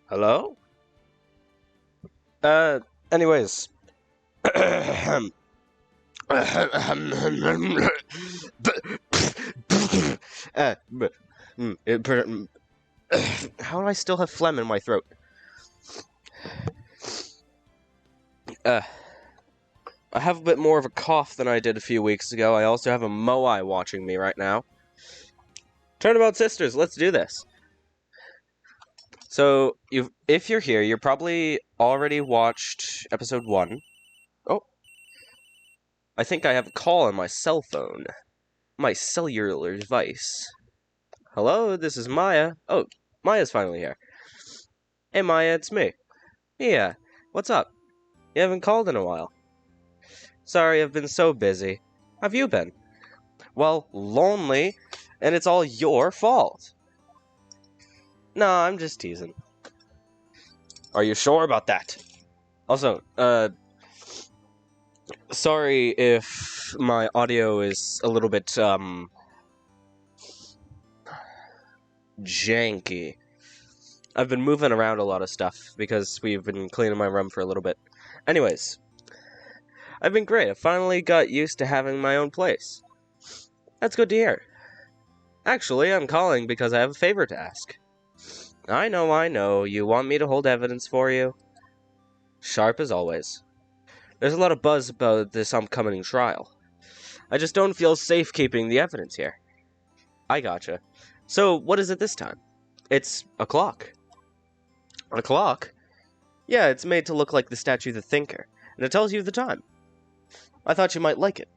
Hello? Anyways. How do I still have phlegm in my throat? I have a bit more of a cough than I did a few weeks ago. I also have a moai watching me right now. Turnabout Sisters, let's do this. So, if you're here, you're probably already watched episode 1. Oh. I think I have a call on my cell phone. My cellular device. Hello, this is Maya. Oh, Maya's finally here. Hey Maya, it's me. Yeah, what's up? You haven't called in a while. Sorry, I've been so busy. How have you been? Well, lonely, and it's all your fault. No, I'm just teasing. Are you sure about that? Also, sorry if my audio is a little bit, janky. I've been moving around a lot of stuff because we've been cleaning my room for a little bit. Anyways, I've been great. I finally got used to having my own place. That's good to hear. Actually, I'm calling because I have a favor to ask. I know. You want me to hold evidence for you? Sharp as always. There's a lot of buzz about this upcoming trial. I just don't feel safe keeping the evidence here. I gotcha. So, what is it this time? It's a clock. A clock? Yeah, it's made to look like the statue of the Thinker, and it tells you the time. I thought you might like it.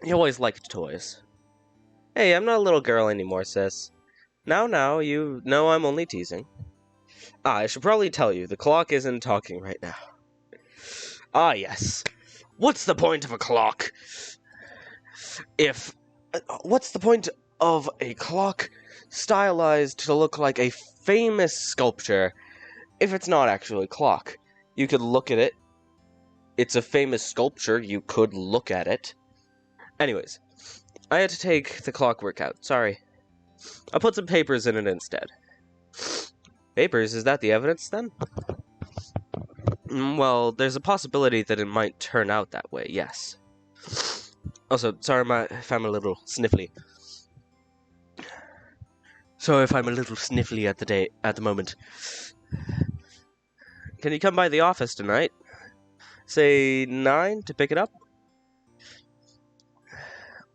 You always liked toys. Hey, I'm not a little girl anymore, sis. Now, you know I'm only teasing. I should probably tell you, the clock isn't talking right now. Ah, yes. What's the point of a clock? What's the point of a clock stylized to look like a famous sculpture if it's not actually a clock? You could look at it. It's a famous sculpture. You could look at it. Anyways, I had to take the clockwork out. Sorry. I'll put some papers in it instead. Papers? Is that the evidence, then? Well, there's a possibility that it might turn out that way, yes. Also, sorry if I'm a little sniffly. Sorry if I'm a little sniffly at the moment. Can you come by the office tonight? Say 9 to pick it up?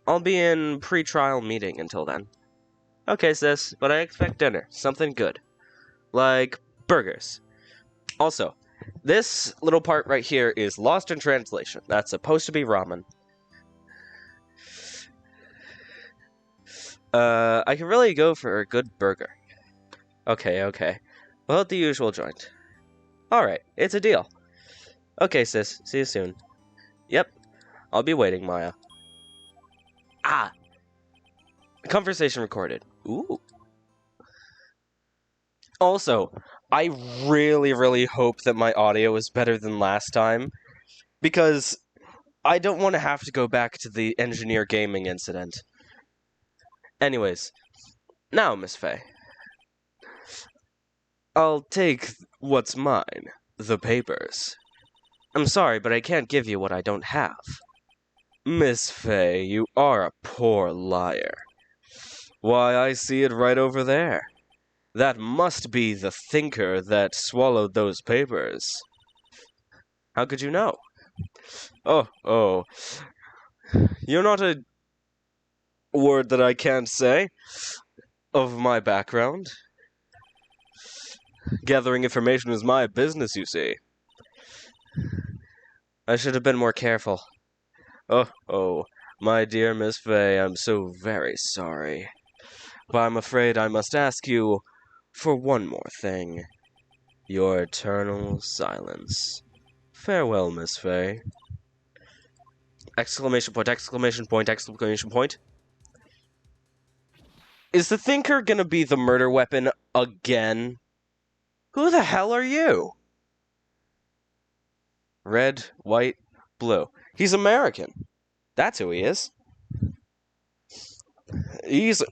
I'll be in pre-trial meeting until then. Okay, sis, but I expect dinner. Something good. Like burgers. Also, this little part right here is lost in translation. That's supposed to be ramen. I can really go for a good burger. Okay. Well, at the usual joint. Alright, it's a deal. Okay, sis, see you soon. Yep, I'll be waiting, Maya. Ah! Conversation recorded. Ooh. Also, I really hope that my audio is better than last time, because I don't want to have to go back to the engineer gaming incident. Anyways, now, Miss Faye. I'll take what's mine, the papers. I'm sorry, but I can't give you what I don't have. Miss Faye, you are a poor liar. Why, I see it right over there. That must be the Thinker that swallowed those papers. How could you know? Oh. You're not a word that I can't say of my background. Gathering information is my business, you see. I should have been more careful. Oh, my dear Miss Faye, I'm so very sorry. But I'm afraid I must ask you for one more thing. Your eternal silence. Farewell, Miss Faye. Exclamation point, exclamation point, exclamation point. Is the Thinker gonna be the murder weapon again? Who the hell are you? Red, white, blue. He's American. That's who he is. He's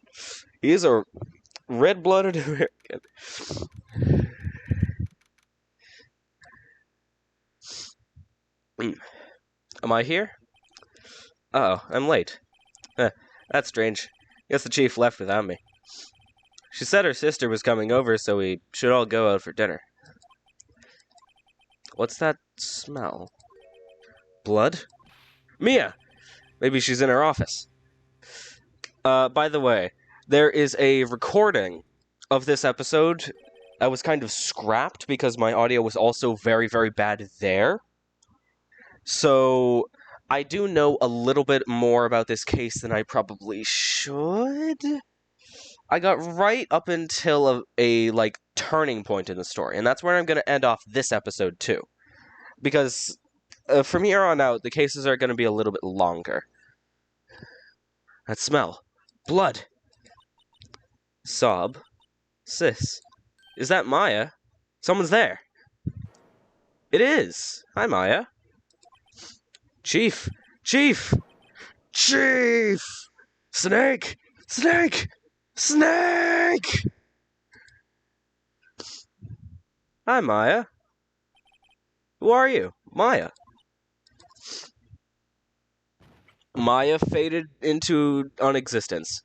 a red-blooded American. Am I here? Uh-oh, I'm late. That's strange. Guess the chief left without me. She said her sister was coming over, so we should all go out for dinner. What's that smell? Blood? Mia! Maybe she's in her office. By the way, there is a recording of this episode that was kind of scrapped because my audio was also very, very bad there. So, I do know a little bit more about this case than I probably should. I got right up until a turning point in the story, and that's where I'm going to end off this episode too. Because from here on out, the cases are going to be a little bit longer. That smell. Blood. Sob. Sis. Is that Maya? Someone's there. It is. Hi, Maya. Chief. Chief! Chief! Snake! Snake! Snake! Hi, Maya. Who are you? Maya. Maya faded into non-existence.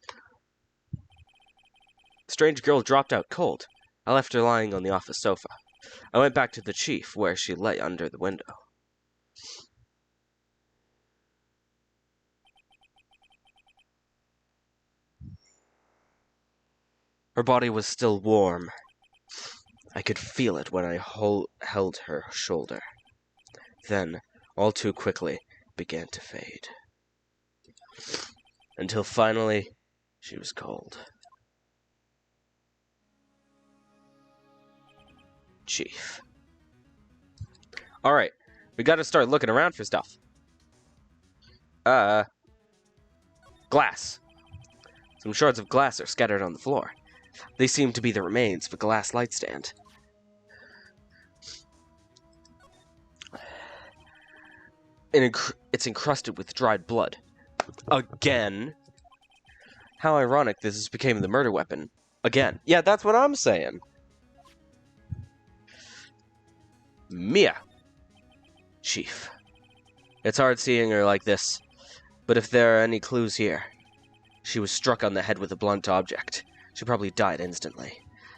Strange girl dropped out cold. I left her lying on the office sofa. I went back to the chief, where she lay under the window. Her body was still warm. I could feel it when I held her shoulder. Then, all too quickly, began to fade. Until finally, she was cold. Chief. Alright, we gotta start looking around for stuff. Glass. Some shards of glass are scattered on the floor. They seem to be the remains of a glass light stand. It's encrusted with dried blood. Again? How ironic this became the murder weapon. Again. Yeah, that's what I'm saying. Mia. Chief. It's hard seeing her like this, but if there are any clues here, she was struck on the head with a blunt object. She probably died instantly.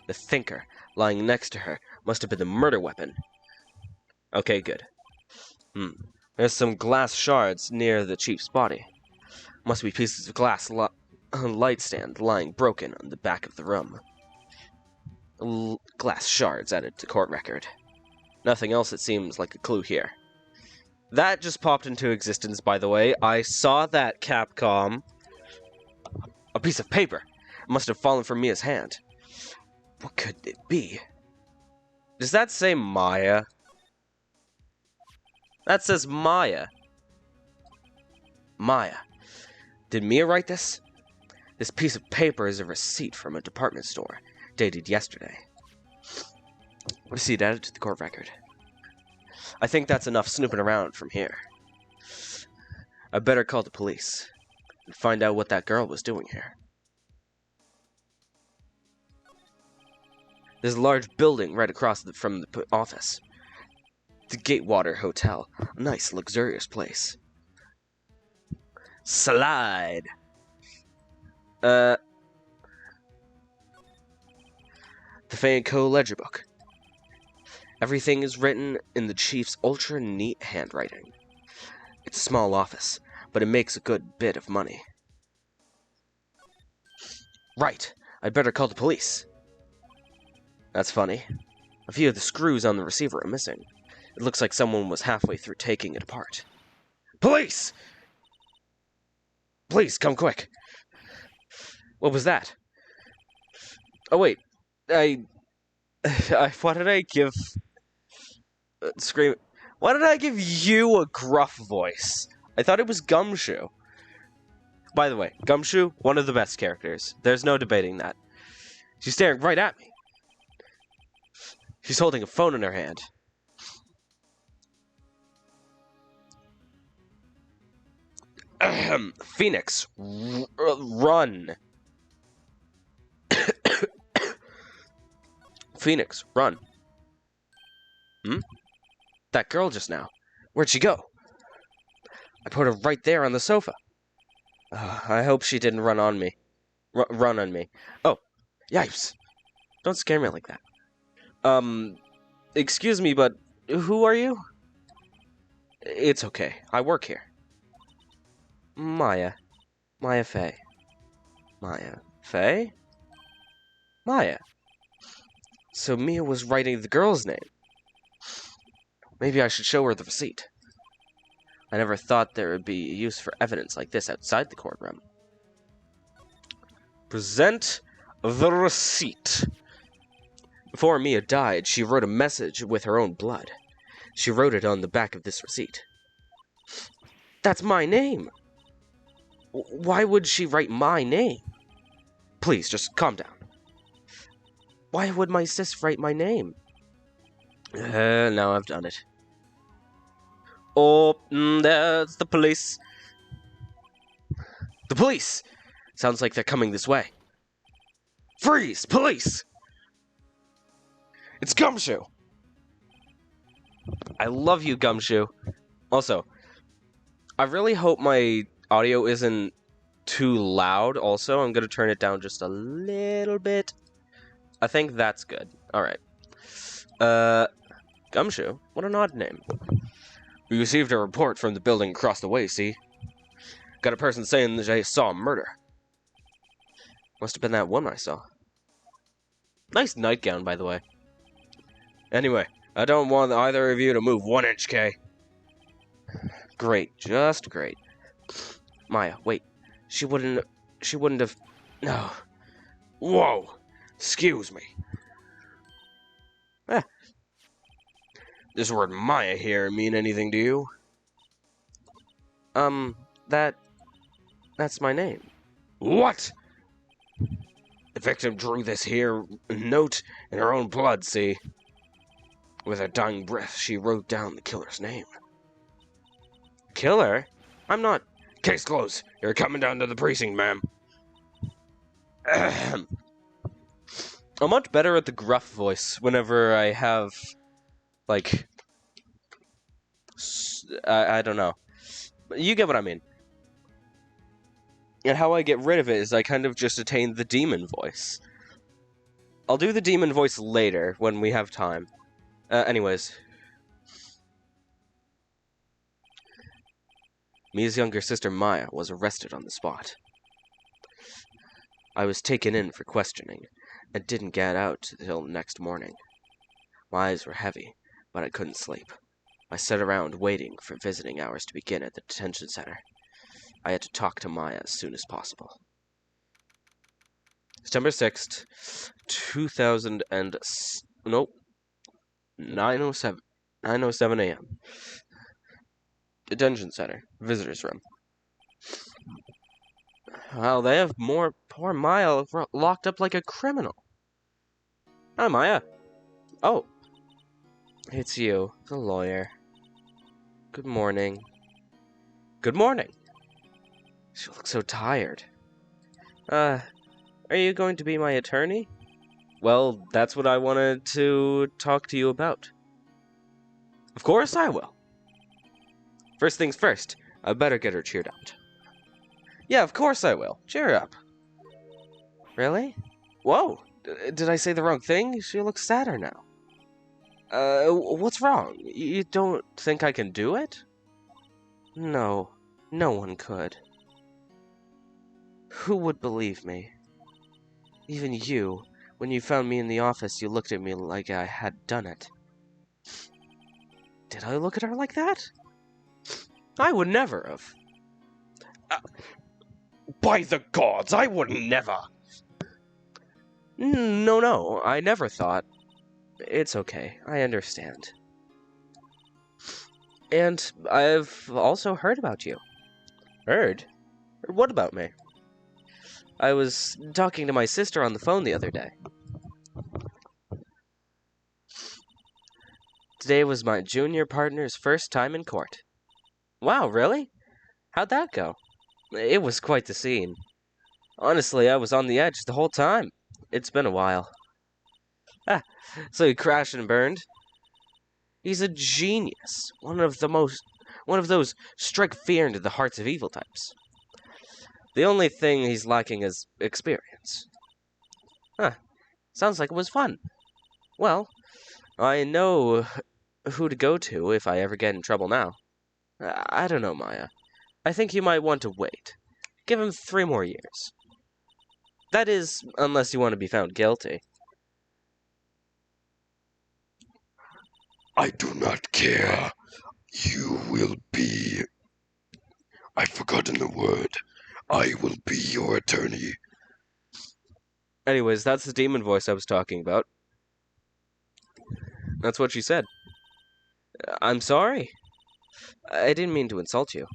The thinker, lying next to her, must have been the murder weapon. Okay, good. There's some glass shards near the chief's body. Must be pieces of glass light stand lying broken on the back of the room. Glass shards added to court record. Nothing else, it seems, like a clue here. That just popped into existence, by the way. I saw that, Capcom. A piece of paper. It must have fallen from Mia's hand. What could it be? Does that say Maya? That says Maya. Maya. Did Mia write this? This piece of paper is a receipt from a department store, dated yesterday. Receipt added to the court record. I think that's enough snooping around from here. I better call the police and find out what that girl was doing here. There's a large building right across from the office. The Gatewater Hotel. A nice, luxurious place. Slide! The Fay & Co. ledger book. Everything is written in the chief's ultra-neat handwriting. It's a small office, but it makes a good bit of money. Right, I'd better call the police. That's funny. A few of the screws on the receiver are missing. It looks like someone was halfway through taking it apart. Police! Please, come quick. What was that? Oh, wait. Why did I give... Scream... Why did I give you a gruff voice? I thought it was Gumshoe. By the way, Gumshoe, one of the best characters. There's no debating that. She's staring right at me. She's holding a phone in her hand. Phoenix, run. Phoenix, run. That girl just now. Where'd she go? I put her right there on the sofa. I hope she didn't run on me. Run on me. Oh, yipes. Don't scare me like that. Excuse me, but who are you? It's okay. I work here. Maya. Maya Fey. Maya Fey? Maya. So Mia was writing the girl's name. Maybe I should show her the receipt. I never thought there would be use for evidence like this outside the courtroom. Present the receipt. Before Mia died, she wrote a message with her own blood. She wrote it on the back of this receipt. That's my name! Why would she write my name? Please, just calm down. Why would my sis write my name? Now I've done it. Oh, there's the police. The police! Sounds like they're coming this way. Freeze! Police! It's Gumshoe! I love you, Gumshoe. Also, I really hope my audio isn't too loud. Also, I'm going to turn it down just a little bit. I think that's good. Alright. Gumshoe? What an odd name. We received a report from the building across the way, see? Got a person saying that they saw a murder. Must have been that one I saw. Nice nightgown, by the way. Anyway, I don't want either of you to move 1 inch, Kay. Great, just great. Maya, wait. She wouldn't have... No. Whoa! Excuse me. This word Maya here mean anything to you? That's my name. What? The victim drew this here note in her own blood, see? With her dying breath, she wrote down the killer's name. Killer? I'm not... Case closed. You're coming down to the precinct, ma'am. I'm much better at the gruff voice whenever I have, like... I don't know. You get what I mean. And how I get rid of it is I kind of just attain the demon voice. I'll do the demon voice later, when we have time. Anyways. Mia's younger sister Maya was arrested on the spot. I was taken in for questioning, and didn't get out till next morning. My eyes were heavy, but I couldn't sleep. I sat around waiting for visiting hours to begin at the detention center. I had to talk to Maya as soon as possible. September 6th, 2000 and... Nope. 9:07 a.m. Detention center. Visitor's room. Well, they have poor Maya locked up like a criminal. Hi, Maya. Oh. It's you, the lawyer. Good morning. Good morning. She looks so tired. Are you going to be my attorney? Well, that's what I wanted to talk to you about. Of course I will. First things first, I better get her cheered up. Yeah, of course I will. Cheer up. Really? Whoa! Did I say the wrong thing? She looks sadder now. What's wrong? You don't think I can do it? No, no one could. Who would believe me? Even you. When you found me in the office, you looked at me like I had done it. Did I look at her like that? I would never have. By the gods, I would never! No, I never thought. It's okay, I understand. And I've also heard about you. Heard? What about me? I was talking to my sister on the phone the other day. Today was my junior partner's first time in court. Wow, really? How'd that go? It was quite the scene. Honestly, I was on the edge the whole time. It's been a while. So you crashed and burned? He's a genius. One of those strike fear into the hearts of evil types. The only thing he's lacking is experience. Huh. Sounds like it was fun. Well, I know who to go to if I ever get in trouble now. I don't know, Maya. I think you might want to wait. Give him 3 more years. That is, unless you want to be found guilty. I do not care. You will be... I've forgotten the word. I will be your attorney. Anyways, that's the demon voice I was talking about. That's what she said. I'm sorry. I didn't mean to insult you.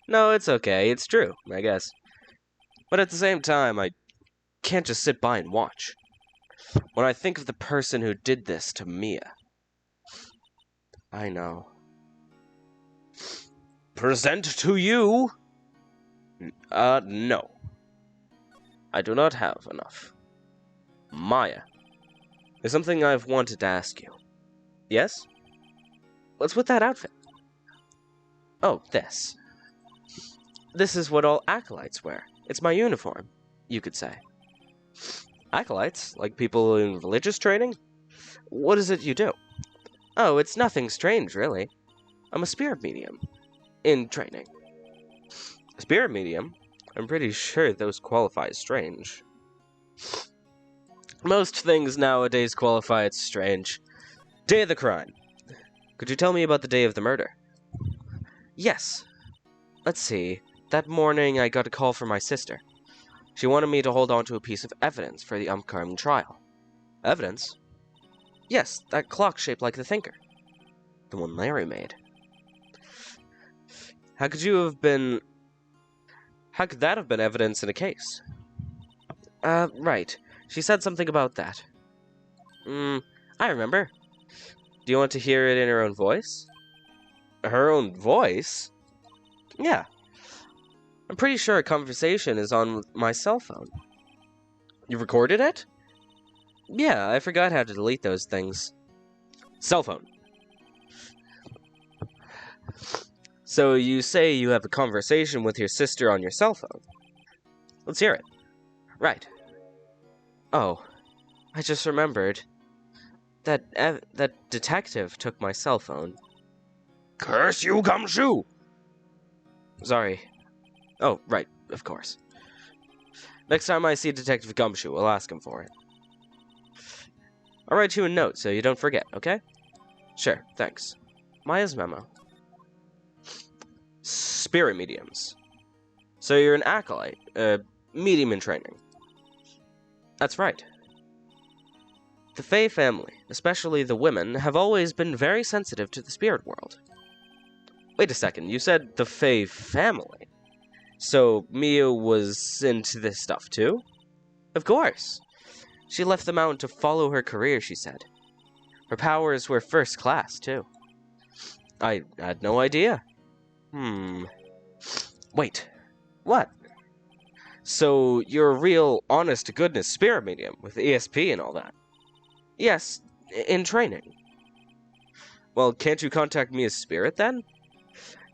No, it's okay. It's true, I guess. But at the same time, I can't just sit by and watch. When I think of the person who did this to Mia... I know. Present to you? No. I do not have enough. Maya, there's something I've wanted to ask you. Yes? What's with that outfit? Oh, this. This is what all acolytes wear. It's my uniform, you could say. Acolytes? Like people in religious training? What is it you do? Oh, it's nothing strange, really. I'm a spirit medium. In training. A spirit medium? I'm pretty sure those qualify as strange. Most things nowadays qualify as strange. Day of the crime. Could you tell me about the day of the murder? Yes. Let's see. That morning I got a call from my sister. She wanted me to hold on to a piece of evidence for the upcoming trial. Evidence? Yes, that clock shaped like the thinker. The one Larry made. How could that have been evidence in a case? Right. She said something about that. I remember. Do you want to hear it in her own voice? Her own voice? Yeah. I'm pretty sure a conversation is on my cell phone. You recorded it? Yeah, I forgot how to delete those things. Cell phone. So you say you have a conversation with your sister on your cell phone. Let's hear it. Right. Oh, I just remembered. That detective took my cell phone. Curse you, Gumshoe! Sorry. Oh, right, of course. Next time I see Detective Gumshoe, I'll ask him for it. I'll write you a note so you don't forget, okay? Sure, thanks. Maya's memo. Spirit mediums. So you're an acolyte, medium in training. That's right. The Fae family, especially the women, have always been very sensitive to the spirit world. Wait a second, you said the Fae family? So Mia was into this stuff too? Of course. She left the mountain to follow her career, she said. Her powers were first class, too. I had no idea. Wait. What? So you're a real, honest-to-goodness spirit medium with ESP and all that? Yes, in training. Well, can't you contact Mia's spirit, then?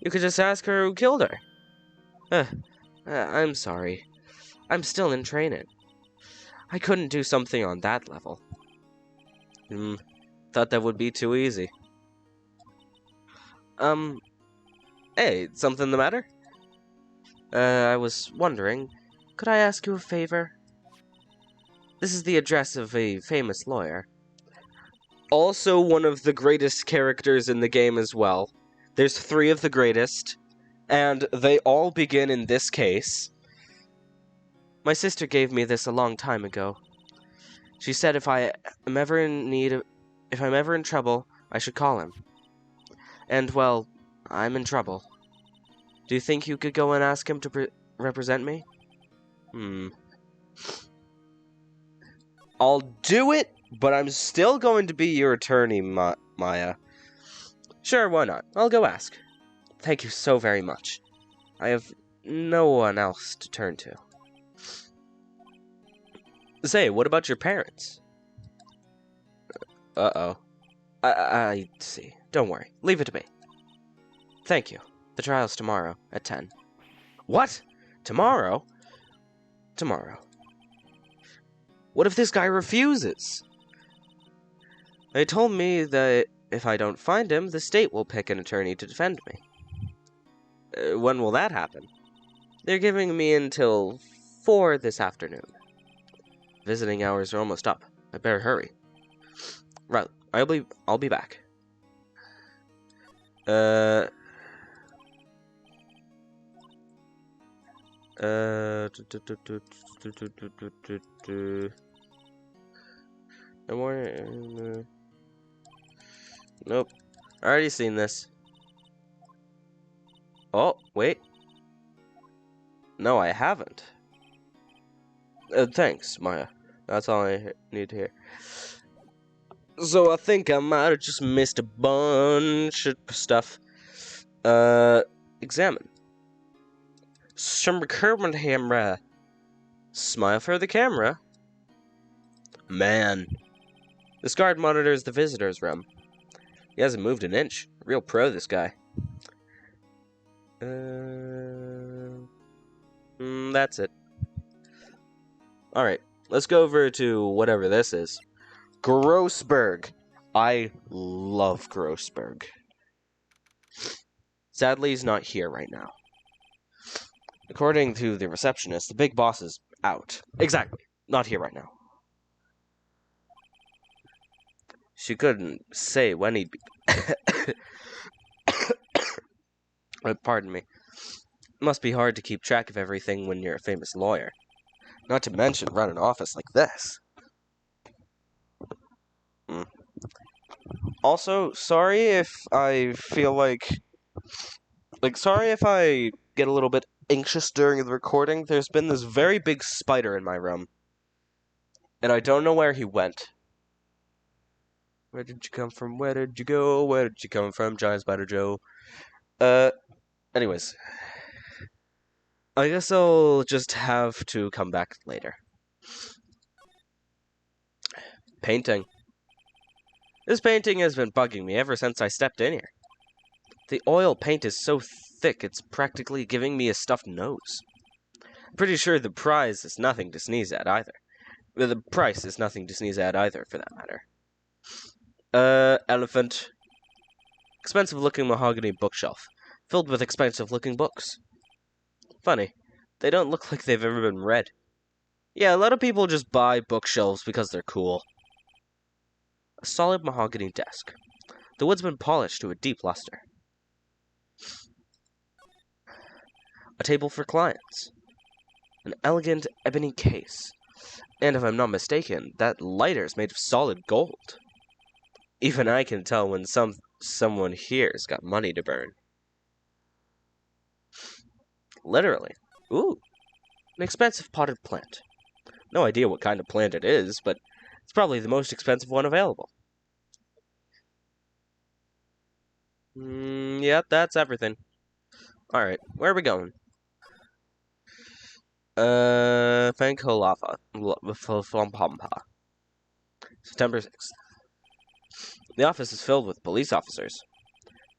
You could just ask her who killed her. I'm sorry. I'm still in training. I couldn't do something on that level. Thought that would be too easy. Hey, something the matter? I was wondering, could I ask you a favor? This is the address of a famous lawyer. Also one of the greatest characters in the game as well. There's 3 of the greatest, and they all begin in this case. My sister gave me this a long time ago. She said if I'm ever in trouble, I should call him. And, well, I'm in trouble. Do you think you could go and ask him to represent me? I'll do it, but I'm still going to be your attorney, Maya. Sure, why not? I'll go ask. Thank you so very much. I have no one else to turn to. Say, what about your parents? Uh-oh. I see. Don't worry. Leave it to me. Thank you. The trial's tomorrow at 10. What? Tomorrow? Tomorrow. What if this guy refuses? They told me that if I don't find him, the state will pick an attorney to defend me. When will that happen? They're giving me until 4 this afternoon. Visiting hours are almost up. I better hurry. Right, I'll be back. No more. Nope. I already seen this. Oh, wait. No, I haven't. Thanks, Maya. That's all I need to hear. So I think I might have just missed a bunch of stuff. Examine. Some camera. Smile for the camera. Man. This guard monitors the visitor's room. He hasn't moved an inch. Real pro, this guy. That's it. Alright, let's go over to whatever this is. Grossberg. I love Grossberg. Sadly, he's not here right now. According to the receptionist, the big boss is out. Exactly. Not here right now. She couldn't say when he'd be... Pardon me. It must be hard to keep track of everything when you're a famous lawyer. Not to mention run an office like this. Also, sorry if I feel like... sorry if I get a little bit anxious during the recording. There's been this very big spider in my room. And I don't know where he went. Where did you come from? Where did you go? Where did you come from, Giant Spider Joe? Anyways. I guess I'll just have to come back later. Painting. This painting has been bugging me ever since I stepped in here. The oil paint is so thick, it's practically giving me a stuffed nose. I'm pretty sure the prize is nothing to sneeze at either. The price is nothing to sneeze at either, for that matter. Elephant. Expensive-looking mahogany bookshelf, filled with expensive-looking books. Funny, they don't look like they've ever been read. Yeah, a lot of people just buy bookshelves because they're cool. A solid mahogany desk. The wood's been polished to a deep luster. A table for clients. An elegant ebony case. And if I'm not mistaken, that lighter's made of solid gold. Even I can tell when someone here's got money to burn. Literally. Ooh. An expensive potted plant. No idea what kind of plant it is, but it's probably the most expensive one available. Yep, that's everything. Alright, where are we going? Fankolava. September 6th. The office is filled with police officers.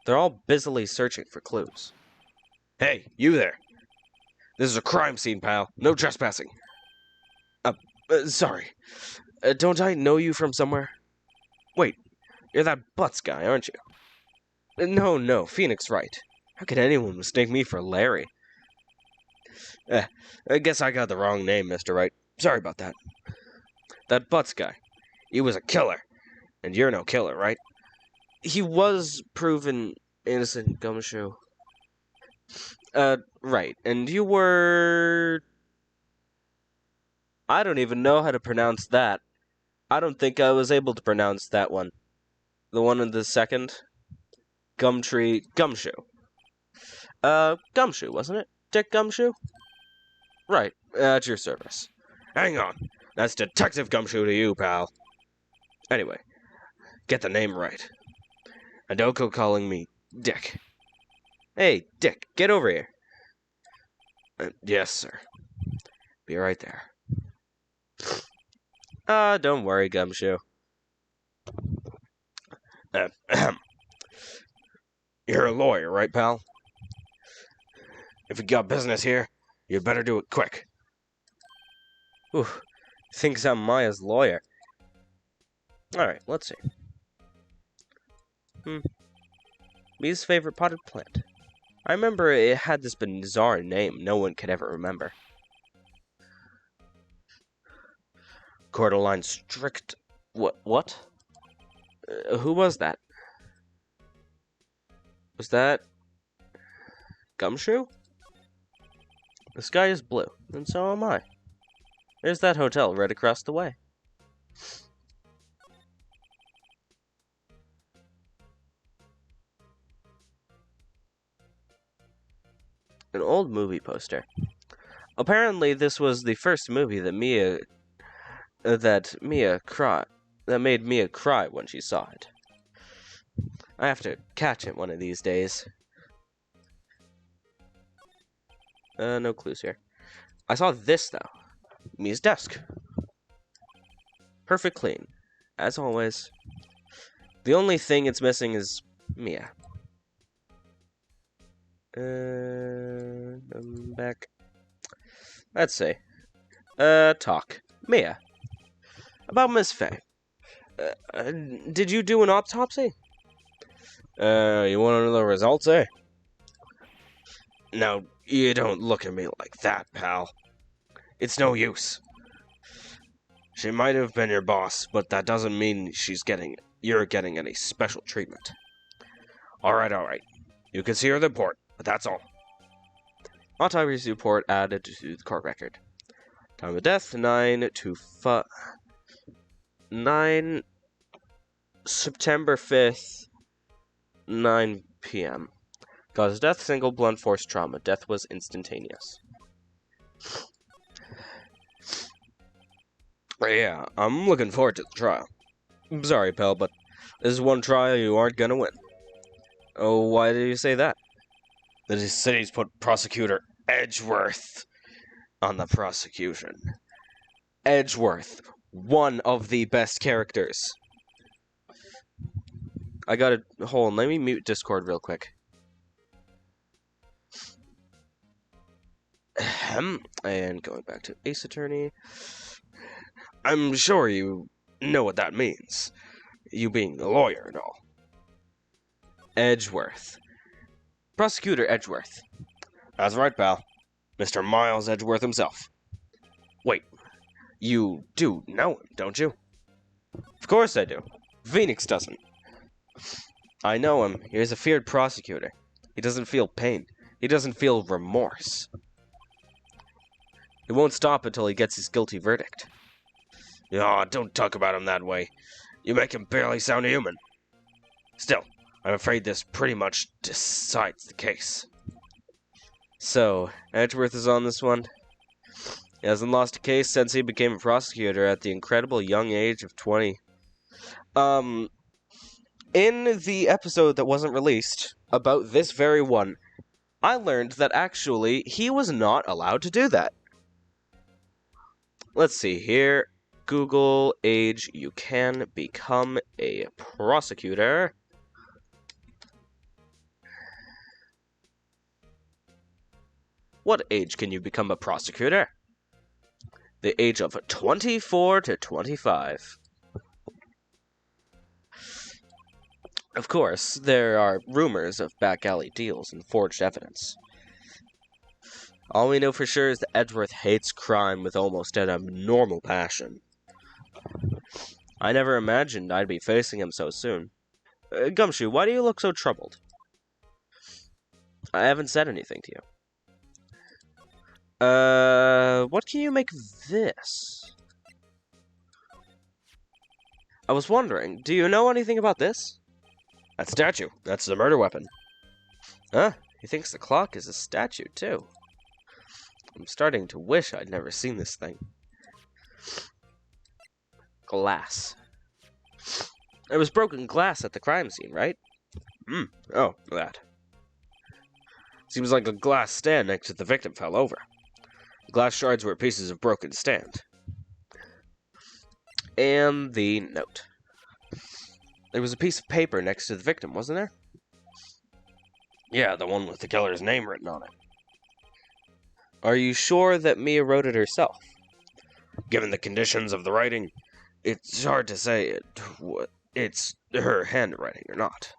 They're all busily searching for clues. Hey, you there! This is a crime scene, pal. No trespassing. Sorry. Don't I know you from somewhere? Wait, you're that Butts guy, aren't you? No, Phoenix Wright. How could anyone mistake me for Larry? I guess I got the wrong name, Mr. Wright. Sorry about that. That Butts guy. He was a killer. And you're no killer, right? He was proven innocent, Gumshoe. Right. And you were... I don't even know how to pronounce that. I don't think I was able to pronounce that one. The one in the second? Gumshoe. Gumshoe, wasn't it? Dick Gumshoe? Right, at your service. Hang on. That's Detective Gumshoe to you, pal. Anyway, get the name right. And don't go calling me Dick. Hey, Dick, get over here. Yes, sir. Be right there. Don't worry, Gumshoe. You're a lawyer, right, pal? If you got business here, you better do it quick. Ooh, thinks I'm Maya's lawyer. Alright, let's see. Mia's favorite potted plant. I remember it had this bizarre name no one could ever remember. Cordyline strict... What? Who was that? Was that... Gumshoe? The sky is blue, and so am I. There's that hotel right across the way. An old movie poster. Apparently, this was the first movie that made Mia cry when she saw it. I have to catch it one of these days. No clues here. I saw this, though. Mia's desk. Perfect clean. As always. The only thing it's missing is Mia. I'm back. Let's see. Talk. Mia. About Miss Faye. Did you do an autopsy? You want to know the results, eh? Now, you don't look at me like that, pal. It's no use. She might have been your boss, but that doesn't mean you're getting any special treatment. Alright. You can see her report, but that's all. Autopsy report added to the court record. Time of death, 9 September 5th, 9 p.m. Cause of death, single blunt force trauma. Death was instantaneous. Yeah, I'm looking forward to the trial. I'm sorry, pal, but this is one trial you aren't gonna win. Oh, why did you say that? The city's put Prosecutor Edgeworth on the prosecution. Edgeworth, one of the best characters. I gotta... Hold on, let me mute Discord real quick. And going back to Ace Attorney. I'm sure you know what that means. You being the lawyer and all. Edgeworth. Prosecutor Edgeworth. That's right, pal. Mr. Miles Edgeworth himself. Wait, you do know him, don't you? Of course I do. Phoenix doesn't. I know him. He's a feared prosecutor. He doesn't feel pain. He doesn't feel remorse. He won't stop until he gets his guilty verdict. Aw, don't talk about him that way. You make him barely sound human. Still, I'm afraid this pretty much decides the case. So, Edgeworth is on this one. He hasn't lost a case since he became a prosecutor at the incredible young age of 20. In the episode that wasn't released, about this very one, I learned that actually he was not allowed to do that. Let's see here. Google age you can become a prosecutor. What age can you become a prosecutor? The age of 24 to 25. Of course, there are rumors of back alley deals and forged evidence. All we know for sure is that Edgeworth hates crime with almost an abnormal passion. I never imagined I'd be facing him so soon. Gumshoe, why do you look so troubled? I haven't said anything to you. What can you make of this? I was wondering, do you know anything about this? That statue. That's the murder weapon. Huh? He thinks the clock is a statue, too. I'm starting to wish I'd never seen this thing. Glass. There was broken glass at the crime scene, right? Oh, that. Seems like a glass stand next to the victim fell over. Glass shards were pieces of broken stand. And the note. There was a piece of paper next to the victim, wasn't there? Yeah, the one with the killer's name written on it. Are you sure that Mia wrote it herself? Given the conditions of the writing, it's hard to say it's her handwriting or not.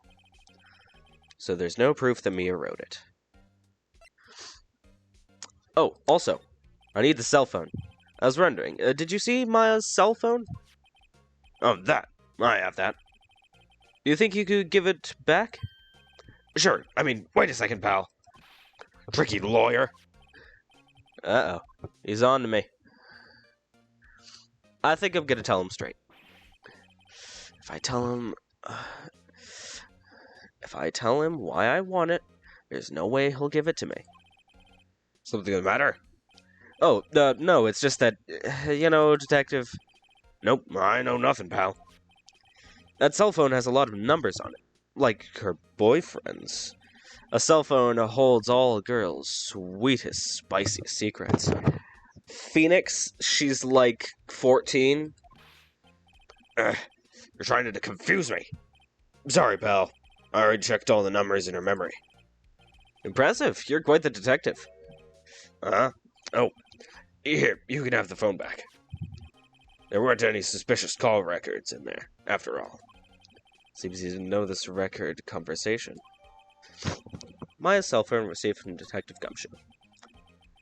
So there's no proof that Mia wrote it. Oh, also, I need the cell phone. I was wondering, did you see Maya's cell phone? Oh, that. I have that. Do you think you could give it back? Sure. I mean, wait a second, pal. Tricky lawyer. Uh-oh. He's on to me. I think I'm gonna tell him straight. If I tell him why I want it, there's no way he'll give it to me. Something the matter? Oh, no, it's just that, Detective... Nope, I know nothing, pal. That cell phone has a lot of numbers on it, like her boyfriend's. A cell phone holds all a girl's sweetest, spiciest secrets. Phoenix, she's like 14. You're trying to confuse me. Sorry, pal. I already checked all the numbers in her memory. Impressive, you're quite the detective. Uh-huh. Oh, here, you can have the phone back. There weren't any suspicious call records in there, after all. Seems you didn't know this record conversation. Maya's cell phone received from Detective Gumshoe.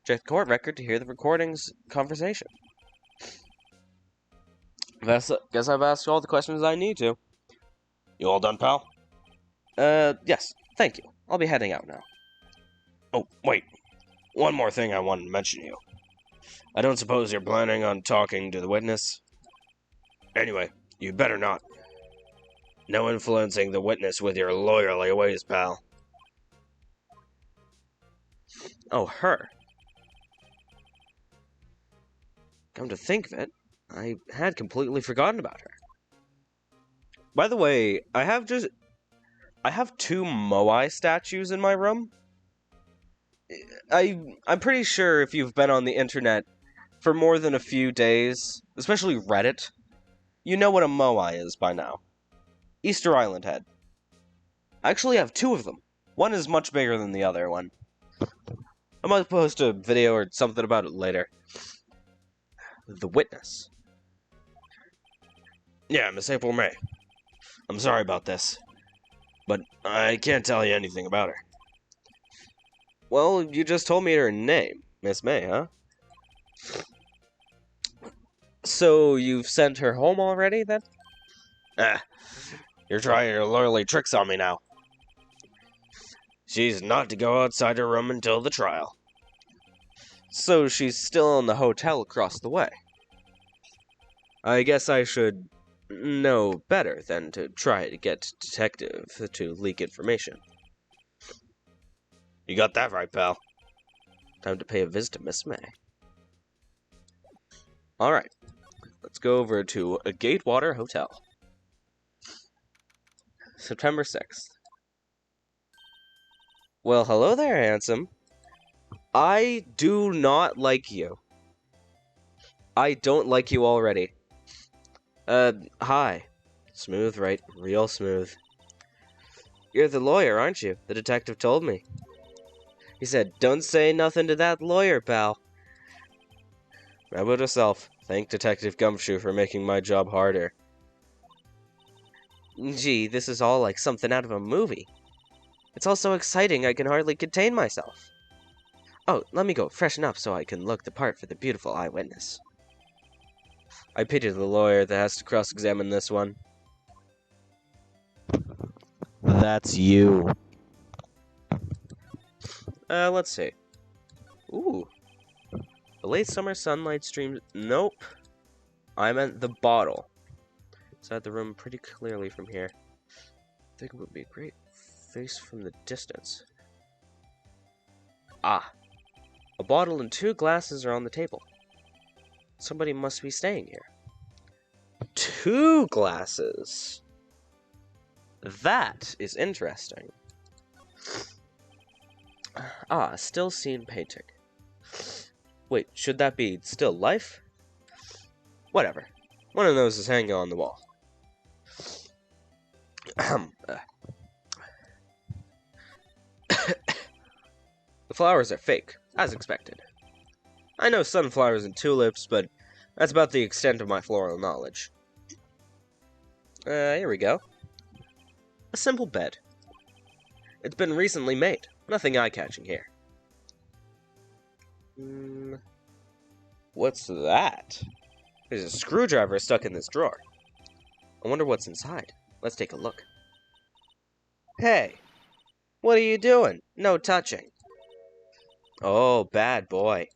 Check the court record to hear the recording's conversation. Guess I've asked all the questions I need to. You all done, pal? Yes, thank you. I'll be heading out now. Oh, wait. One more thing I wanted to mention to you. I don't suppose you're planning on talking to the witness? Anyway, you'd better not. No influencing the witness with your lawyerly ways, pal. Oh, her. Come to think of it, I had completely forgotten about her. By the way, I have 2 Moai statues in my room. I'm pretty sure if you've been on the internet for more than a few days, especially Reddit, you know what a Moai is by now. Easter Island head. I actually have 2 of them. One is much bigger than the other one. I might post a video or something about it later. The witness. Yeah, Miss April May. I'm sorry about this, but I can't tell you anything about her. Well, you just told me her name, Miss May, huh? So you've sent her home already, then? You're trying your lawyerly tricks on me now. She's not to go outside her room until the trial. So she's still in the hotel across the way. I guess I should know better than to try to get Detective to leak information. You got that right, pal. Time to pay a visit to Miss May. Alright, let's go over to a Gatewater Hotel. September 6th. Well, hello there, handsome. I do not like you. I don't like you already. Hi. Smooth, right? Real smooth. You're the lawyer, aren't you? The detective told me. He said, don't say nothing to that lawyer, pal. How about yourself? Thank Detective Gumshoe for making my job harder. Gee, this is all like something out of a movie. It's all so exciting I can hardly contain myself. Oh, let me go freshen up so I can look the part for the beautiful eyewitness. I pity the lawyer that has to cross-examine this one. That's you. Let's see. Ooh. The late summer sunlight streams... Nope. I meant the bottle. Inside the room pretty clearly from here. I think it would be a great face from the distance. Ah. A bottle and 2 glasses are on the table. Somebody must be staying here. 2 glasses? That is interesting. Ah, a still scene painting. Wait, should that be still life? Whatever. One of those is hanging on the wall. The flowers are fake, as expected. I know sunflowers and tulips, but that's about the extent of my floral knowledge. Here we go. A simple bed. It's been recently made. Nothing eye-catching here. What's that? There's a screwdriver stuck in this drawer. I wonder what's inside. Let's take a look. Hey! What are you doing? No touching. Oh, bad boy.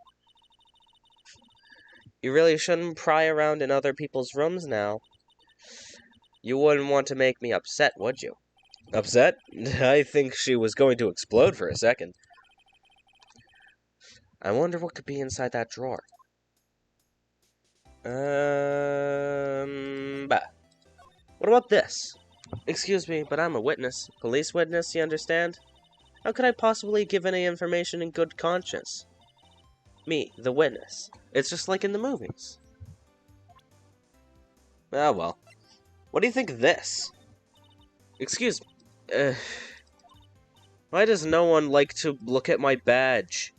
You really shouldn't pry around in other people's rooms now. You wouldn't want to make me upset, would you? Upset? I think she was going to explode for a second. I wonder what could be inside that drawer. What about this? Excuse me, but I'm a witness. Police witness, you understand? How could I possibly give any information in good conscience? Me, the witness. It's just like in the movies. Ah, well. What do you think of this? Excuse me. Why does no one like to look at my badge?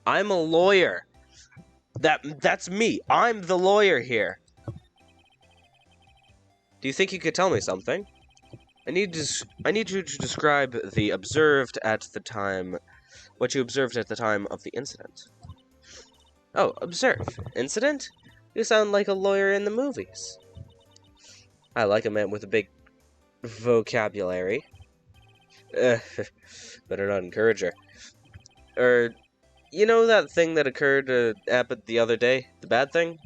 I'm a lawyer. That's me. I'm the lawyer here. Do you think you could tell me something? I need you to describe the observed at the time, what you observed at the time of the incident. Oh, observe. Incident? You sound like a lawyer in the movies. I like a man with a big vocabulary. Better not encourage her. You know that thing that occurred the other day? The bad thing?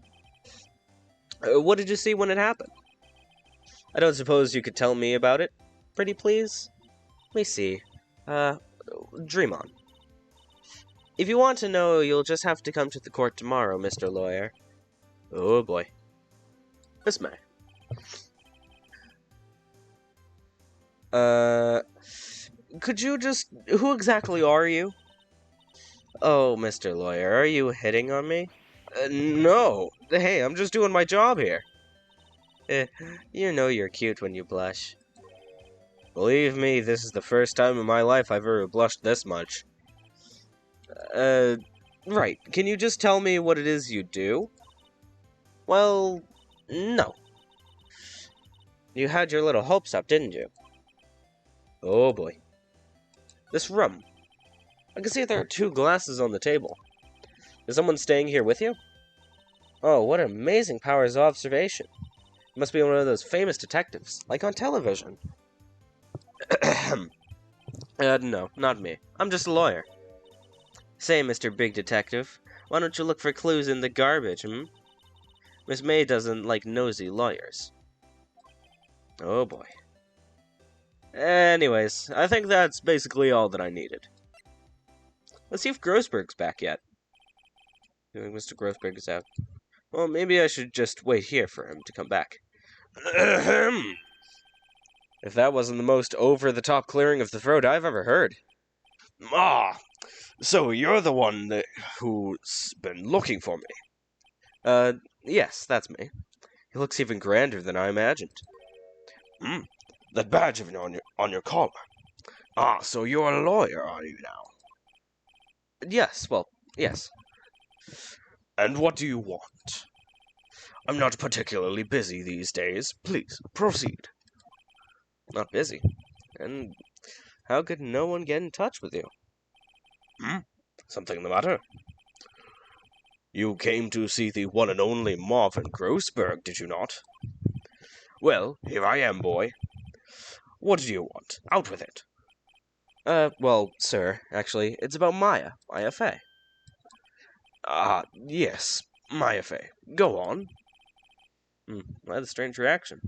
What did you see when it happened? I don't suppose you could tell me about it, pretty please? Let me see. Dream on. If you want to know, you'll just have to come to the court tomorrow, Mr. Lawyer. Oh boy. Miss May. Could you just... Who exactly are you? Oh, Mr. Lawyer, are you hitting on me? No. Hey, I'm just doing my job here. You know you're cute when you blush. Believe me, this is the first time in my life I've ever blushed this much. Right. Can you just tell me what it is you do? Well, no. You had your little hopes up, didn't you? Oh boy. This room. I can see there are 2 glasses on the table. Is someone staying here with you? Oh, what amazing powers of observation. You must be one of those famous detectives, like on television. No, not me. I'm just a lawyer. Say, Mr. Big Detective, why don't you look for clues in the garbage, Miss May doesn't like nosy lawyers. Oh boy. Anyways, I think that's basically all that I needed. Let's see if Grossberg's back yet. I think Mr. Grossberg is out. Well, maybe I should just wait here for him to come back. Ahem. If that wasn't the most over-the-top clearing of the throat I've ever heard. Ah, so you're the one who's been looking for me. Yes, that's me. He looks even grander than I imagined. That badge of yours on your collar. Ah, so you're a lawyer, are you now? Yes, well, yes. And what do you want? I'm not particularly busy these days. Please, proceed. Not busy. And how could no one get in touch with you? Something the matter? You came to see the one and only Marvin Grossberg, did you not? Well, here I am, boy. What do you want? Out with it. Well, sir, actually, it's about Maya Fey. Ah, yes, Maya Fey. Go on. What a strange reaction.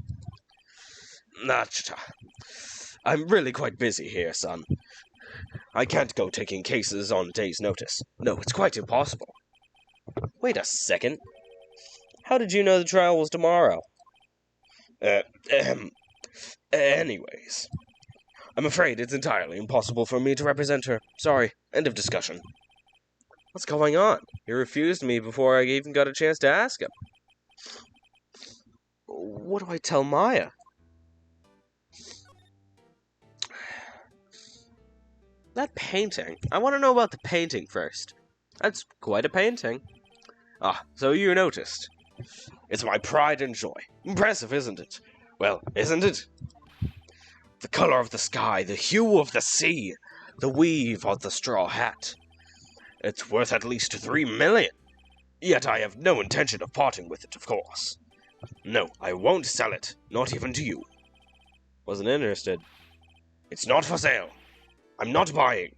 I'm really quite busy here, son. I can't go taking cases on a day's notice. No, it's quite impossible. Wait a second. How did you know the trial was tomorrow? Anyways, I'm afraid it's entirely impossible for me to represent her. Sorry, end of discussion. What's going on? He refused me before I even got a chance to ask him. What do I tell Maya? That painting. I want to know about the painting first. That's quite a painting. Ah, so you noticed. It's my pride and joy. Impressive, isn't it? Well, isn't it? The color of the sky, the hue of the sea, the weave of the straw hat. It's worth at least 3 million. Yet I have no intention of parting with it, of course. No, I won't sell it, not even to you. Wasn't interested. It's not for sale. I'm not buying.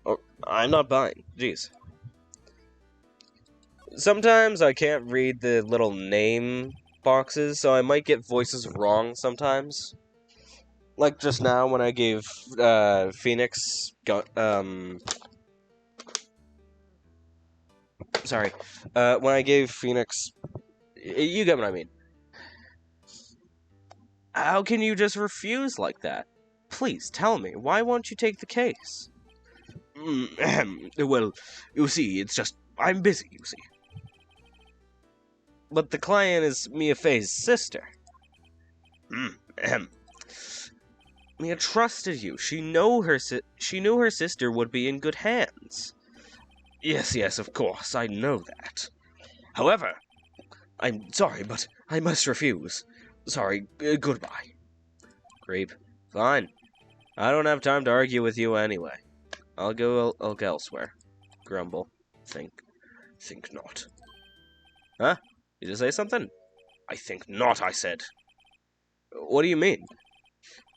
Oh, I'm not buying. Jeez. Sometimes I can't read the little name boxes, so I might get voices wrong sometimes. Like just now when I gave Phoenix sorry. When I gave Phoenix, you get what I mean. How can you just refuse like that? Please tell me, why won't you take the case? Well, you see, it's just I'm busy, you see. But the client is Mia Fey's sister. Mia trusted you. She knew her sister would be in good hands. Yes, of course, I know that. However, I'm sorry, but I must refuse. Sorry, goodbye. Creep. Fine. I don't have time to argue with you anyway. I'll go elsewhere. Grumble. Think not. Huh? Did you say something? I think not, I said. What do you mean?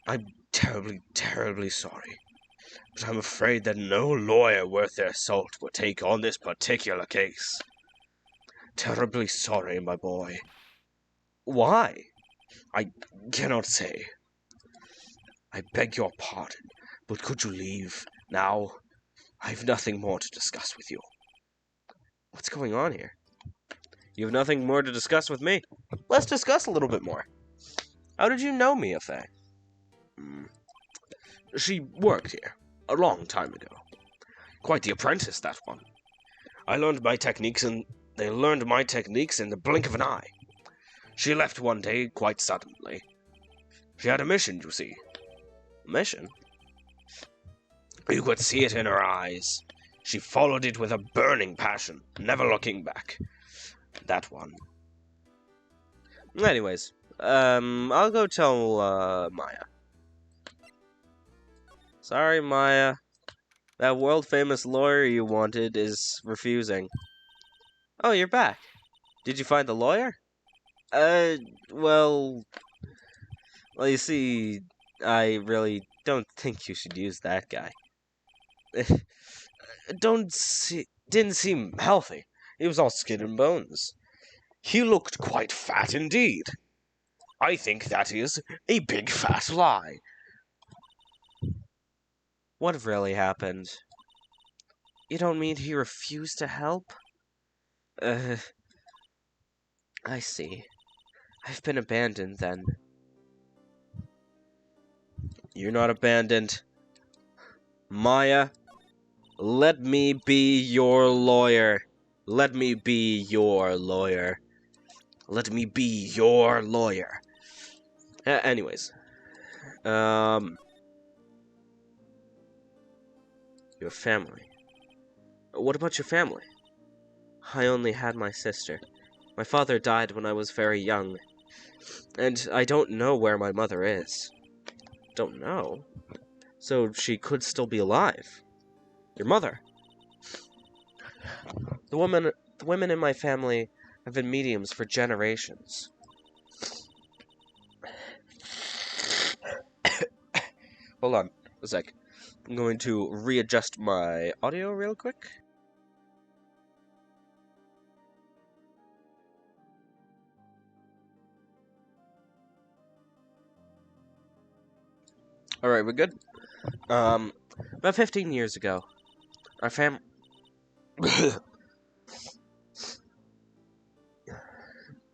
I'm terribly, terribly sorry. But I'm afraid that no lawyer worth their salt would take on this particular case. Terribly sorry, my boy. Why? I cannot say. I beg your pardon, but could you leave now? I've nothing more to discuss with you. What's going on here? You have nothing more to discuss with me. Let's discuss a little bit more. How did you know Mia Fey? She worked here a long time ago. Quite the apprentice, that one. They learned my techniques in the blink of an eye. She left one day quite suddenly. She had a mission, you see. A mission? You could see it in her eyes. She followed it with a burning passion, never looking back. That one. Anyways, I'll go tell, Maya. Sorry, Maya. That world-famous lawyer you wanted is refusing. Oh, you're back. Did you find the lawyer? Well, you see, I really don't think you should use that guy. Didn't seem healthy. He was all skin and bones. He looked quite fat indeed. I think that is a big fat lie. What really happened? You don't mean he refused to help? I see. I've been abandoned then. You're not abandoned. Maya, let me be your lawyer. Let me be your lawyer. Let me be your lawyer. Anyways. Your family. What about your family? I only had my sister. My father died when I was very young. And I don't know where my mother is. Don't know? So she could still be alive. Your mother. The women in my family have been mediums for generations. Hold on a sec. I'm going to readjust my audio real quick. Alright, we're good? About 15 years ago, our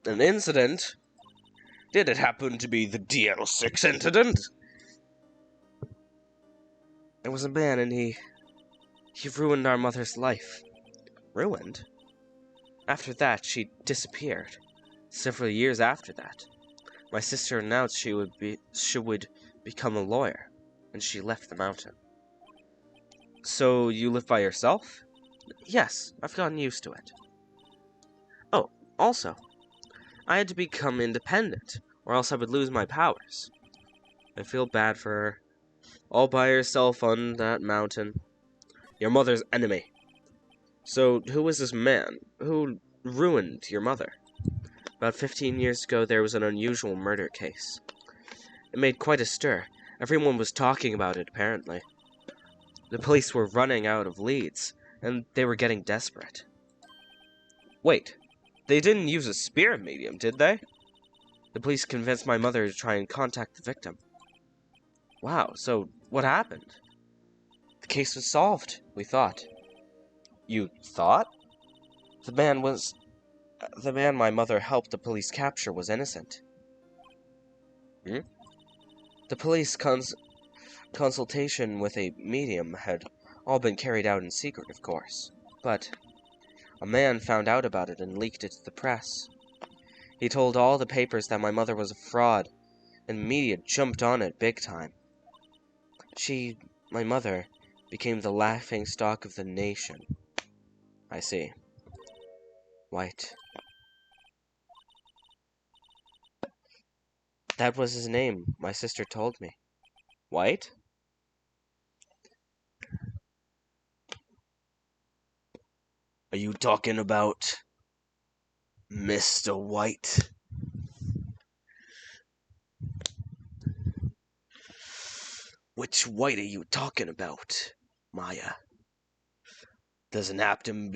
an incident. Did it happen to be the Dl6 Incident? There was a man and he ruined our mother's life. Ruined? After that, she disappeared. Several years after that, my sister announced she would become a lawyer, and she left the mountain. So you live by yourself? Yes, I've gotten used to it. Oh, also, I had to become independent, or else I would lose my powers. I feel bad for her. All by herself on that mountain. Your mother's enemy. So, who was this man? Who ruined your mother? About 15 years ago, there was an unusual murder case. It made quite a stir. Everyone was talking about it, apparently. The police were running out of leads, and they were getting desperate. Wait, they didn't use a spirit medium, did they? The police convinced my mother to try and contact the victim. Wow, so what happened? The case was solved, we thought. You thought? The man my mother helped the police capture was innocent. The police consultation with a medium had all been carried out in secret, of course. But a man found out about it and leaked it to the press. He told all the papers that my mother was a fraud, and the media jumped on it big time. My mother, became the laughingstock of the nation. I see. White. That was his name, my sister told me. White? Are you talking about Mr. White? Which White are you talking about, Maya? Does it happen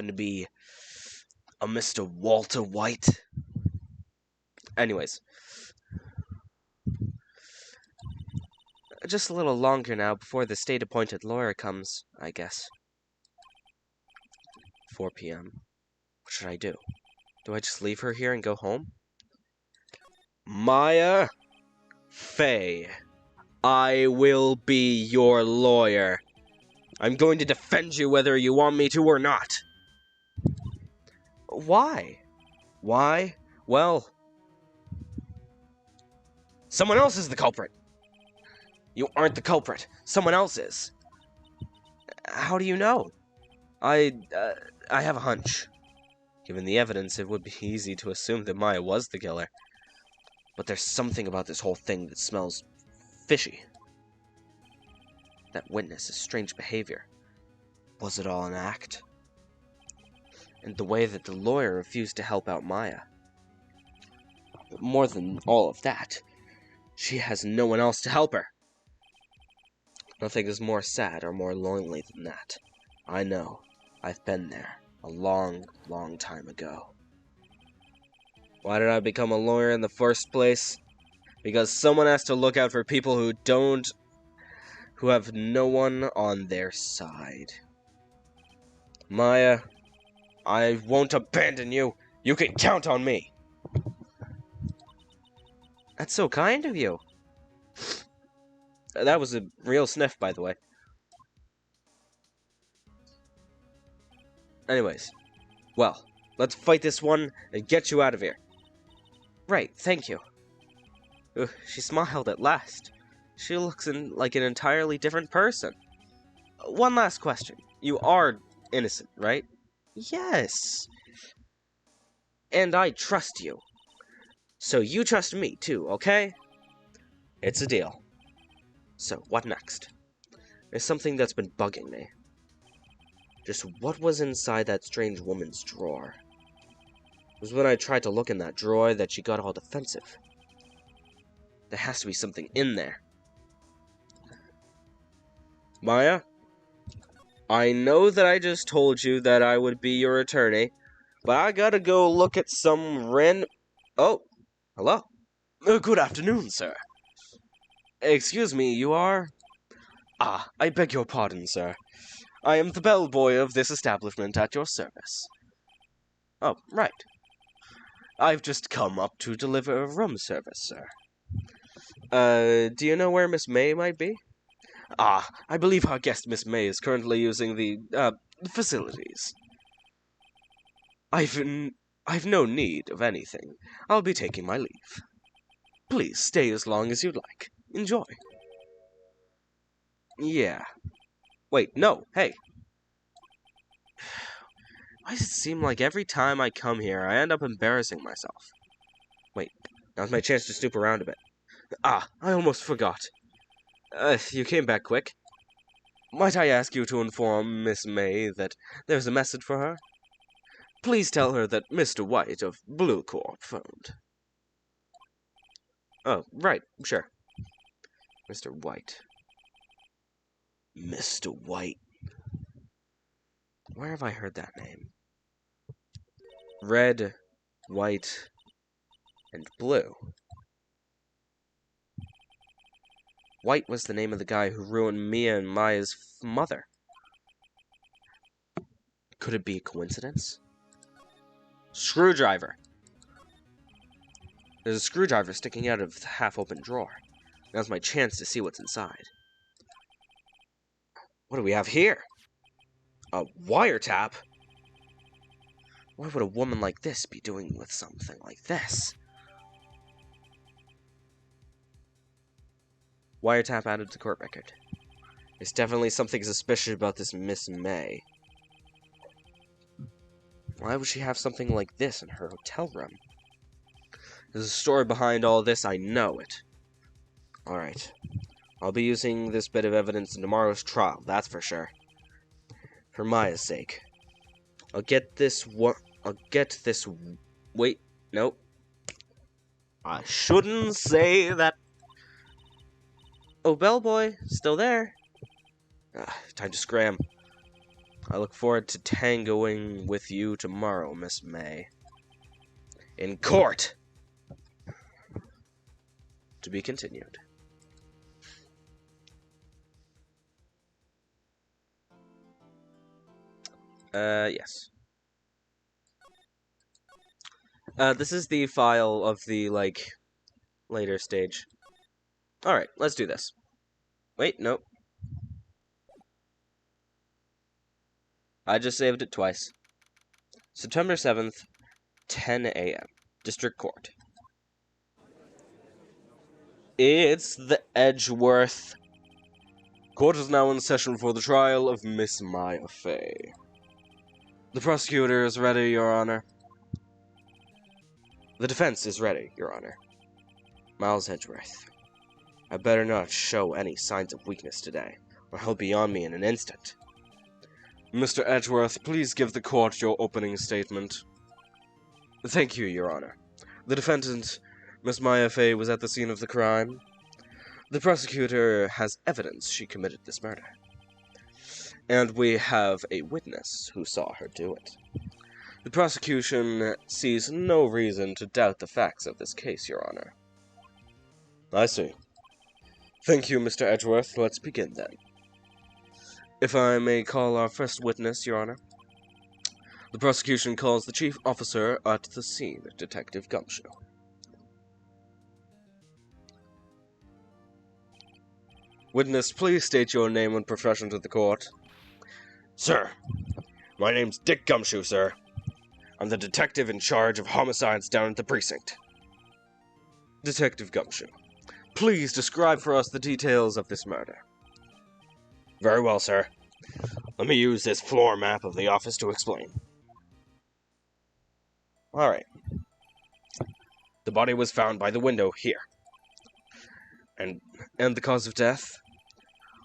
to be a Mr. Walter White? Anyways. Just a little longer now before the state-appointed lawyer comes, I guess. 4 p.m. What should I do? Do I just leave her here and go home? Maya? Faye, I will be your lawyer. I'm going to defend you whether you want me to or not. Why? Why? Well, someone else is the culprit. You aren't the culprit. Someone else is. How do you know? I have a hunch. Given the evidence, it would be easy to assume that Maya was the killer. But there's something about this whole thing that smells fishy. That witness's strange behavior. Was it all an act? And the way that the lawyer refused to help out Maya. But more than all of that, she has no one else to help her. Nothing is more sad or more lonely than that. I know. I've been there. A long, long time ago. Why did I become a lawyer in the first place? Because someone has to look out for people who have no one on their side. Maya, I won't abandon you. You can count on me. That's so kind of you. That was a real sniff, by the way. Anyways, well, let's fight this one and get you out of here. Right, thank you. She smiled at last. She looks like an entirely different person. One last question. You are innocent, right? Yes. And I trust you. So you trust me too, okay? It's a deal. So, what next? There's something that's been bugging me. Just what was inside that strange woman's drawer? It was when I tried to look in that drawer that she got all defensive. There has to be something in there. Maya? I know that I just told you that I would be your attorney, but I gotta go look at some Oh, hello. Good afternoon, sir. Excuse me, you are? Ah, I beg your pardon, sir. I am the bellboy of this establishment at your service. Oh, right. I've just come up to deliver a room service, sir. Do you know where Miss May might be? Ah, I believe our guest, Miss May, is currently using the, facilities. I've no need of anything. I'll be taking my leave. Please stay as long as you'd like. Enjoy. Yeah. Wait, no, hey. Why does it seem like every time I come here, I end up embarrassing myself? Wait, now's my chance to snoop around a bit. Ah, I almost forgot. You came back quick. Might I ask you to inform Miss May that there's a message for her? Please tell her that Mr. White of Blue Corp phoned. Oh, right, sure. Mr. White. Mr. White. Where have I heard that name? Red, white, and blue. White was the name of the guy who ruined Mia and Maya's mother. Could it be a coincidence? Screwdriver. There's a screwdriver sticking out of the half-open drawer. Now's my chance to see what's inside. What do we have here? A wiretap? Why would a woman like this be doing with something like this? Wiretap added to court record. There's definitely something suspicious about this Miss May. Why would she have something like this in her hotel room? There's a story behind all this, I know it. Alright. I'll be using this bit of evidence in tomorrow's trial, that's for sure. For Maya's sake. Wait, nope. I shouldn't say that. Oh, bellboy, still there? Time to scram. I look forward to tangoing with you tomorrow, Miss May. In court! To be continued. Yes. This is the file of the, later stage. Alright, let's do this. Wait, nope. I just saved it twice. September 7th, 10 a.m. District Court. It's the Edgeworth. Court is now in session for the trial of Miss Maya Fey. The prosecutor is ready, Your Honor. The defense is ready, Your Honor. Miles Edgeworth. I better not show any signs of weakness today, or he'll be on me in an instant. Mr. Edgeworth, please give the court your opening statement. Thank you, Your Honor. The defendant, Miss Maya Fey, was at the scene of the crime. The prosecutor has evidence she committed this murder. And we have a witness who saw her do it. The prosecution sees no reason to doubt the facts of this case, Your Honor. I see. Thank you, Mr. Edgeworth. Let's begin, then. If I may call our first witness, Your Honor. The prosecution calls the chief officer at the scene, Detective Gumshoe. Witness, please state your name and profession to the court. Sir, my name's Dick Gumshoe, sir. I'm the detective in charge of homicides down at the precinct. Detective Gumshoe, please describe for us the details of this murder. Very well, sir. Let me use this floor map of the office to explain. Alright. The body was found by the window here. And the cause of death?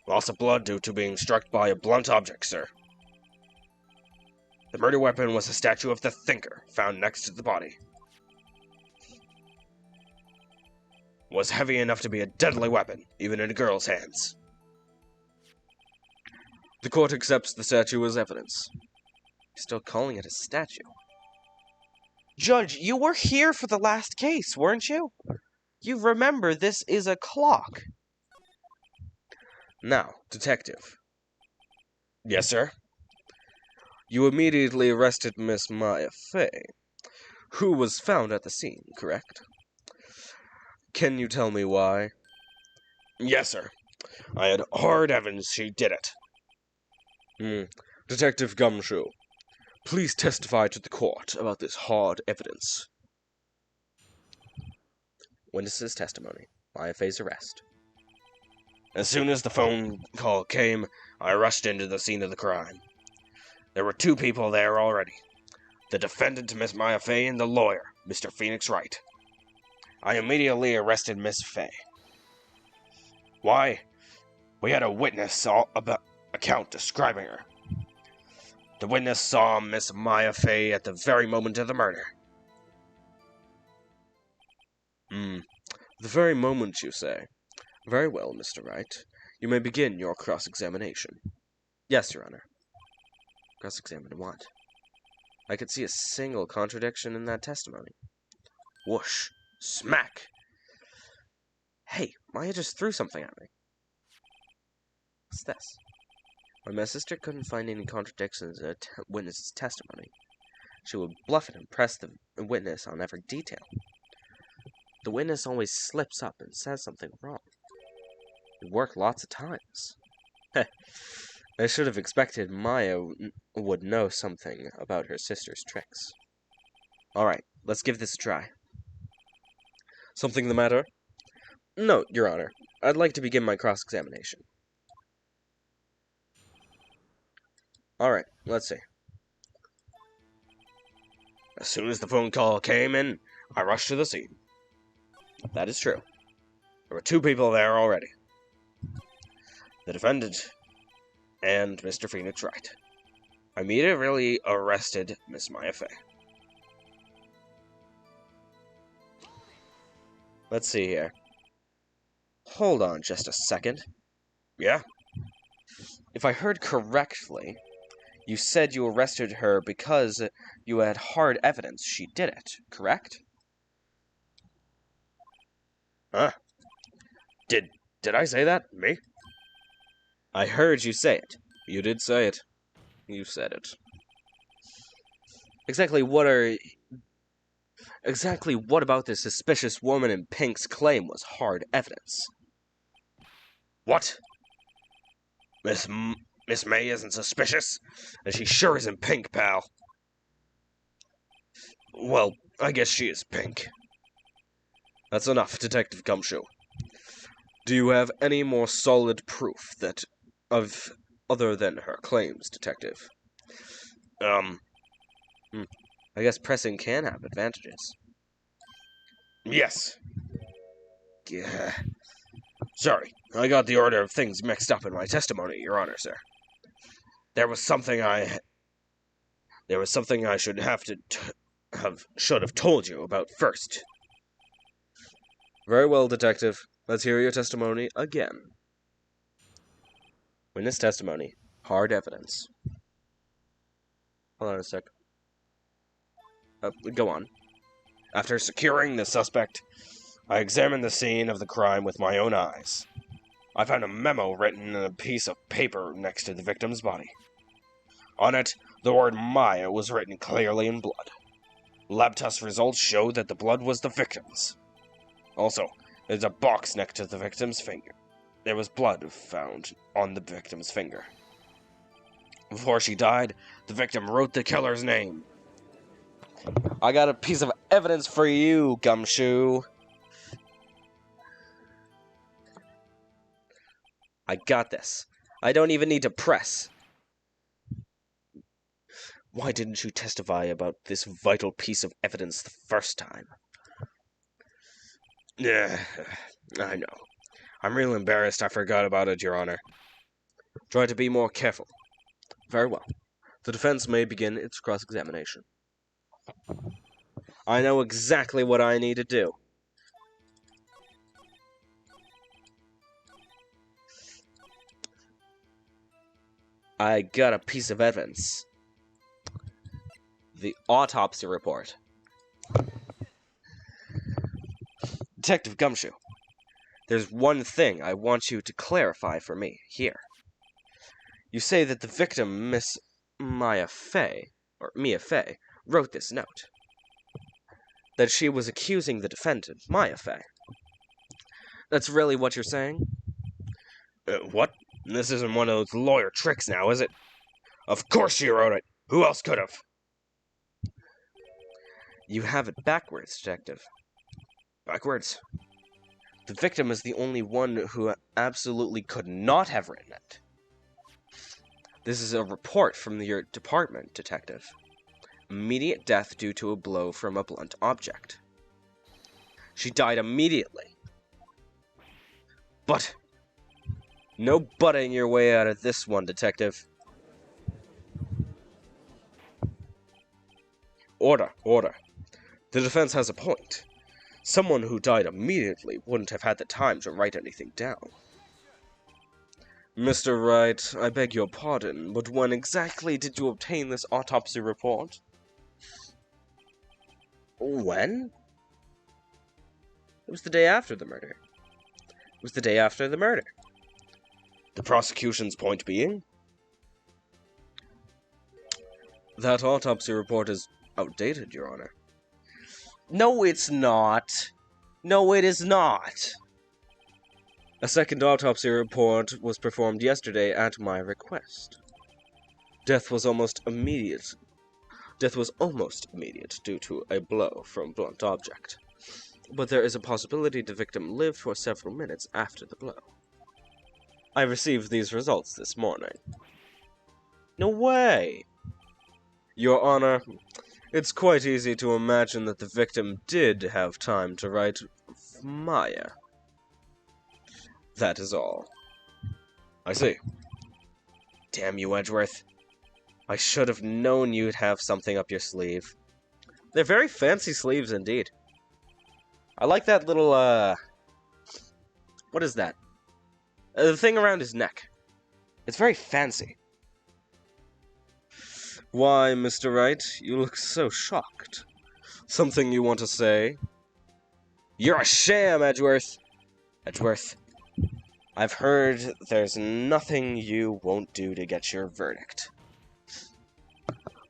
Loss of blood due to being struck by a blunt object, sir. The murder weapon was a statue of the Thinker found next to the body. Was heavy enough to be a deadly weapon, even in a girl's hands. The court accepts the statue as evidence. You're still calling it a statue. Judge, you were here for the last case, weren't you? You remember this is a clock. Now, detective. Yes, sir? You immediately arrested Miss Maya Fey, who was found at the scene, correct? Can you tell me why? Yes, sir. I had hard evidence she did it. Detective Gumshoe, please testify to the court about this hard evidence. Witness's testimony. Maya Fey's arrest. As soon as the phone call came, I rushed into the scene of the crime. There were 2 people there already. The defendant, Miss Maya Fey, and the lawyer, Mr. Phoenix Wright. I immediately arrested Miss Fey. Why? We had a witness account describing her. The witness saw Miss Maya Fey at the very moment of the murder. The very moment, you say? Very well, Mr. Wright. You may begin your cross-examination. Yes, Your Honor. Cross-examine what? I could see a single contradiction in that testimony. Whoosh! Smack! Hey, Maya just threw something at me. What's this? When my sister couldn't find any contradictions in a witness's testimony, she would bluff it and press the witness on every detail. The witness always slips up and says something wrong. It worked lots of times. I should have expected Maya would know something about her sister's tricks. Alright, let's give this a try. Something the matter? No, Your Honor. I'd like to begin my cross-examination. Alright, let's see. As soon as the phone call came in, I rushed to the scene. That is true. There were 2 people there already. The defendant and Mr. Phoenix Wright. I immediately arrested Miss Maya Fey. Let's see here. Hold on just a second. Yeah? If I heard correctly, you said you arrested her because you had hard evidence she did it, correct? Huh? Did I say that? Me? I heard you say it. You did say it. You said it. Exactly what about this suspicious woman in pink's claim was hard evidence? What? Miss May isn't suspicious, and she sure isn't pink, pal. Well, I guess she is pink. That's enough, Detective Gumshoe. Do you have any more solid proof other than her claims, Detective? I guess pressing can have advantages. Yes. Yeah. Sorry, I got the order of things mixed up in my testimony, Your Honor, sir. There was something I should have told you about first. Very well, Detective. Let's hear your testimony again. Witness testimony. Hard evidence. Hold on a sec. Go on. After securing the suspect, I examined the scene of the crime with my own eyes. I found a memo written in a piece of paper next to the victim's body. On it, the word Maya was written clearly in blood. Lab test results showed that the blood was the victim's. Also, there's a box next to the victim's finger. There was blood found on the victim's finger. Before she died, the victim wrote the killer's name. I got a piece of evidence for you, Gumshoe. I got this. I don't even need to press. Why didn't you testify about this vital piece of evidence the first time? Yeah, I know. I'm real embarrassed I forgot about it, Your Honor. Try to be more careful. Very well. The defense may begin its cross-examination. I know exactly what I need to do. I got a piece of evidence. The autopsy report. Detective Gumshoe, there's one thing I want you to clarify for me here. You say that the victim, Miss Mia Fey, wrote this note. That she was accusing the defendant, Maya Fey. That's really what you're saying? What? This isn't one of those lawyer tricks now, is it? Of course she wrote it! Who else could have? You have it backwards, Detective. Backwards? The victim is the only one who absolutely could not have written it. This is a report from your department, Detective. Immediate death due to a blow from a blunt object. She died immediately. But no butting your way out of this one, Detective. Order, order. The defense has a point. Someone who died immediately wouldn't have had the time to write anything down. Mr. Wright, I beg your pardon, but when exactly did you obtain this autopsy report? When? It was the day after the murder. It was the day after the murder. The prosecution's point being? That autopsy report is outdated, Your Honor. No, it's not. No, it is not. A second autopsy report was performed yesterday at my request. Death was almost immediate due to a blow from a blunt object. But there is a possibility the victim lived for several minutes after the blow. I received these results this morning. No way! Your Honor, it's quite easy to imagine that the victim did have time to write Maya. That is all. I see. Damn you, Edgeworth. I should have known you'd have something up your sleeve. They're very fancy sleeves indeed. I like that little, what is that? The thing around his neck. It's very fancy. Why, Mr. Wright, you look so shocked. Something you want to say? You're a sham, Edgeworth! Edgeworth, I've heard there's nothing you won't do to get your verdict.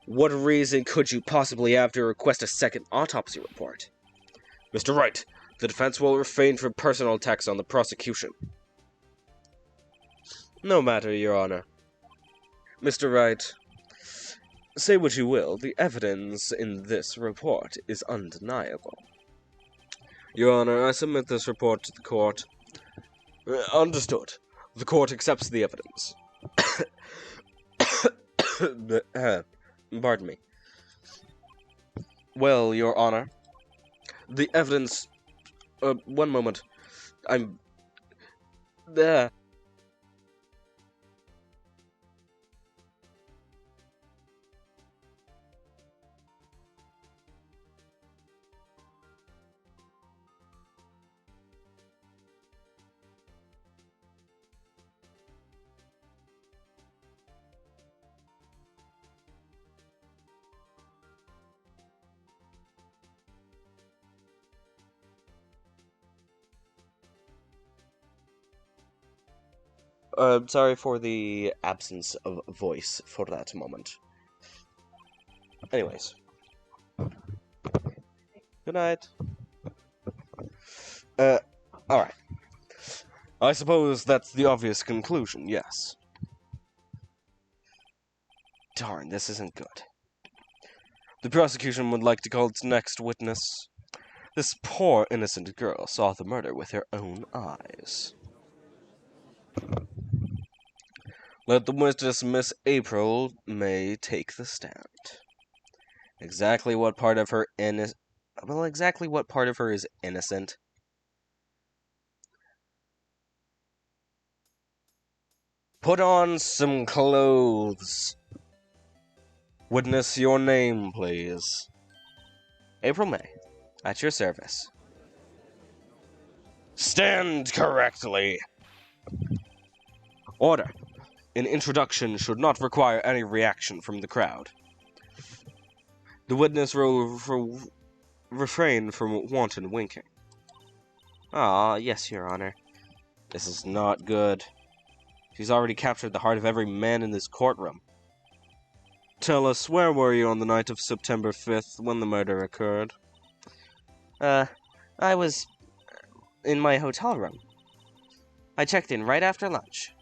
What reason could you possibly have to request a second autopsy report? Mr. Wright, the defense will refrain from personal attacks on the prosecution. No matter, Your Honor. Mr. Wright, say what you will, the evidence in this report is undeniable. Your Honor, I submit this report to the court. Understood. The court accepts the evidence. Pardon me. Well, Your Honor, the evidence... one moment. I'm... There. Sorry for the absence of voice for that moment. Anyways. Good night. Alright. I suppose that's the obvious conclusion, yes. Darn, this isn't good. The prosecution would like to call its next witness. This poor innocent girl saw the murder with her own eyes. Let the witness, Miss April May, take the stand. Exactly what part of her is innocent? Put on some clothes. Witness, your name, please. April May, at your service. Stand correctly. Order. An introduction should not require any reaction from the crowd. The witness will refrain from wanton winking. Ah, yes, Your Honor. This is not good. She's already captured the heart of every man in this courtroom. Tell us, where were you on the night of September 5th when the murder occurred? I was in my hotel room. I checked in right after lunch.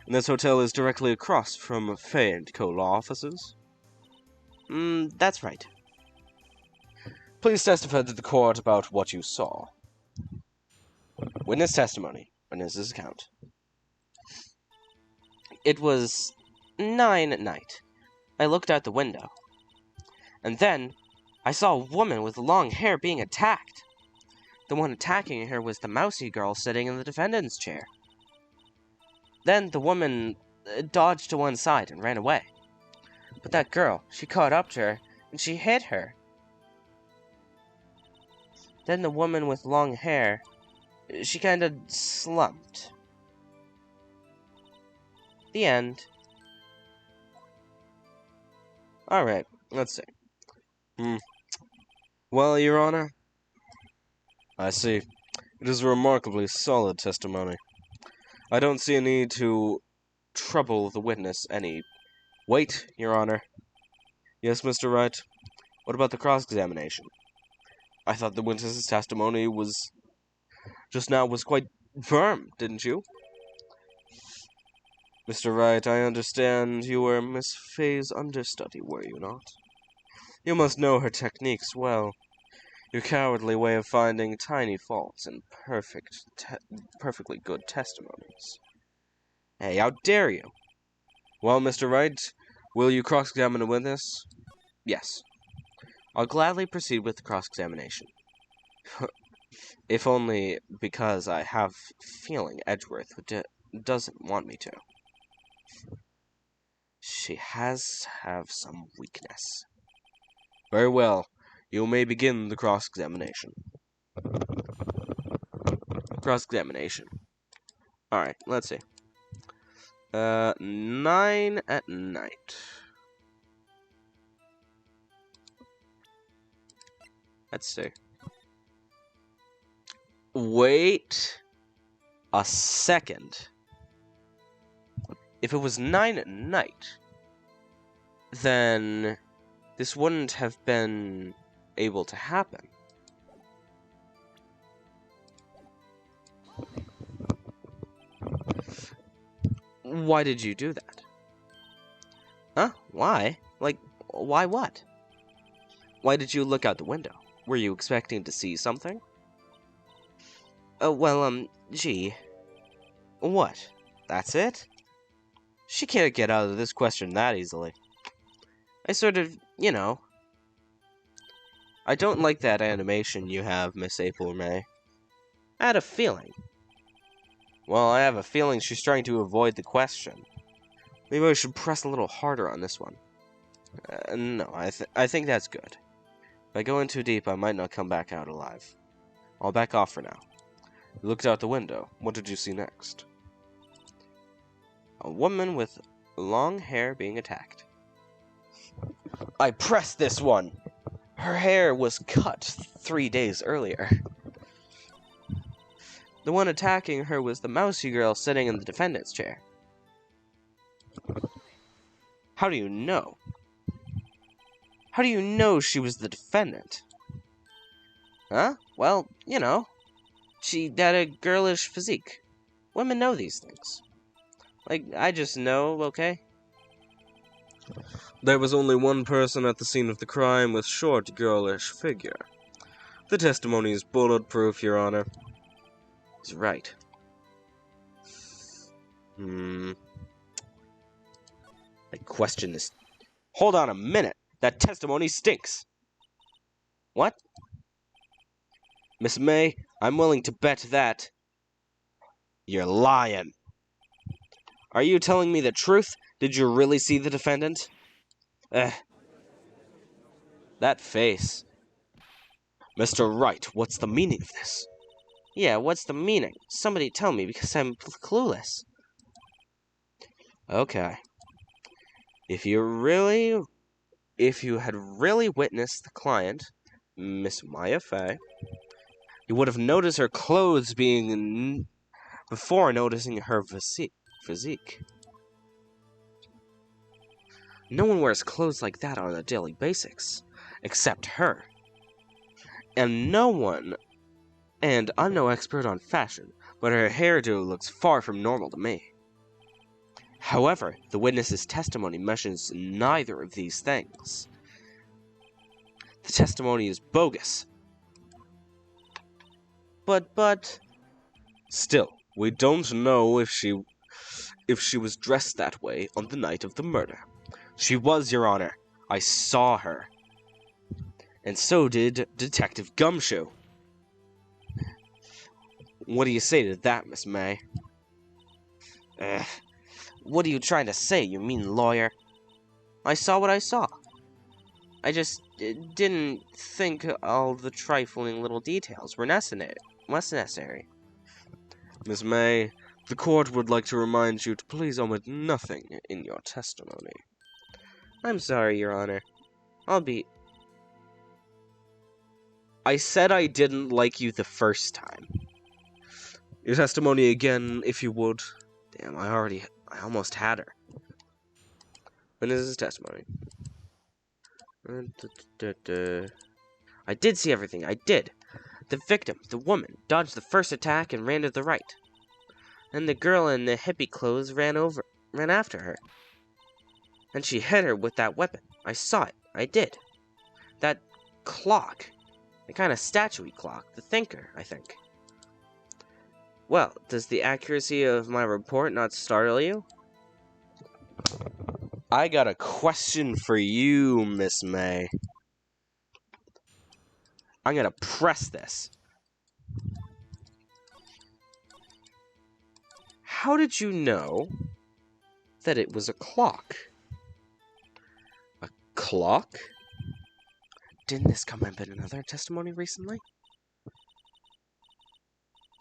And this hotel is directly across from Fay & Co. law offices? That's right. Please testify to the court about what you saw. Witness testimony. Witness's account. It was 9 at night. I looked out the window. And then, I saw a woman with long hair being attacked. The one attacking her was the mousy girl sitting in the defendant's chair. Then the woman dodged to one side and ran away. But that girl, she caught up to her, and she hit her. Then the woman with long hair, she kinda slumped. The end. Alright, let's see. Well, Your Honor, I see. It is a remarkably solid testimony. I don't see a need to trouble the witness any. Wait, Your Honor. Yes, Mr. Wright. What about the cross-examination? I thought the witness's testimony was quite firm, didn't you? Mr. Wright, I understand you were Miss Fay's understudy, were you not? You must know her techniques well. Your cowardly way of finding tiny faults in perfectly good testimonies. Hey, how dare you? Well, Mr. Wright, will you cross-examine the witness? Yes. I'll gladly proceed with the cross-examination. If only because I have a feeling Edgeworth doesn't want me to. She has some weakness. Very well. You may begin the cross-examination. Cross-examination. Alright, let's see. 9 at night. Let's see. Wait a second. If it was 9 at night, then this wouldn't have been able to happen. Why did you do that? Huh? Why? Like, why what? Why did you look out the window? Were you expecting to see something? Gee. What? That's it? She can't get out of this question that easily. I sort of, I don't like that animation you have, Miss April May. I had a feeling. Well, I have a feeling she's trying to avoid the question. Maybe I should press a little harder on this one. No, I think that's good. If I go in too deep, I might not come back out alive. I'll back off for now. You looked out the window. What did you see next? A woman with long hair being attacked. I pressed this one! Her hair was cut 3 days earlier. The one attacking her was the mousy girl sitting in the defendant's chair. How do you know? How do you know she was the defendant? Huh? Well, she had a girlish physique. Women know these things. Like, I just know, okay? There was only one person at the scene of the crime with short, girlish figure. The testimony is bulletproof, Your Honor. He's right. I question this. Hold on a minute. That testimony stinks. What? Miss May, I'm willing to bet that you're lying. Are you telling me the truth? Did you really see the defendant? That face. Mr. Wright, what's the meaning of this? Yeah, what's the meaning? Somebody tell me, because I'm clueless. Okay. If you had really witnessed the client, Miss Maya Fey, you would have noticed her clothes being before noticing her physique. No one wears clothes like that on a daily basis, except her. And I'm no expert on fashion, but her hairdo looks far from normal to me. However, the witness's testimony mentions neither of these things. The testimony is bogus. But... Still, we don't know if she if she was dressed that way on the night of the murder. She was, Your Honor. I saw her. And so did Detective Gumshoe. What do you say to that, Miss May? What are you trying to say, you mean lawyer? I saw what I saw. I just didn't think all the trifling little details were necessary. Miss May, the court would like to remind you to please omit nothing in your testimony. I'm sorry, Your Honor. I said I didn't like you the first time. Your testimony again, if you would. Damn, I almost had her. When is his testimony? I did see everything, I did. The victim, the woman, dodged the first attack and ran to the right. And the girl in the hippie clothes ran after her. And she hit her with that weapon. I saw it, I did. That clock, the kind of statue-y clock, the thinker, I think. Well, does the accuracy of my report not startle you? I got a question for you, Miss May. I'm gonna press this. How did you know that it was a clock? A clock? Didn't this come up in another testimony recently?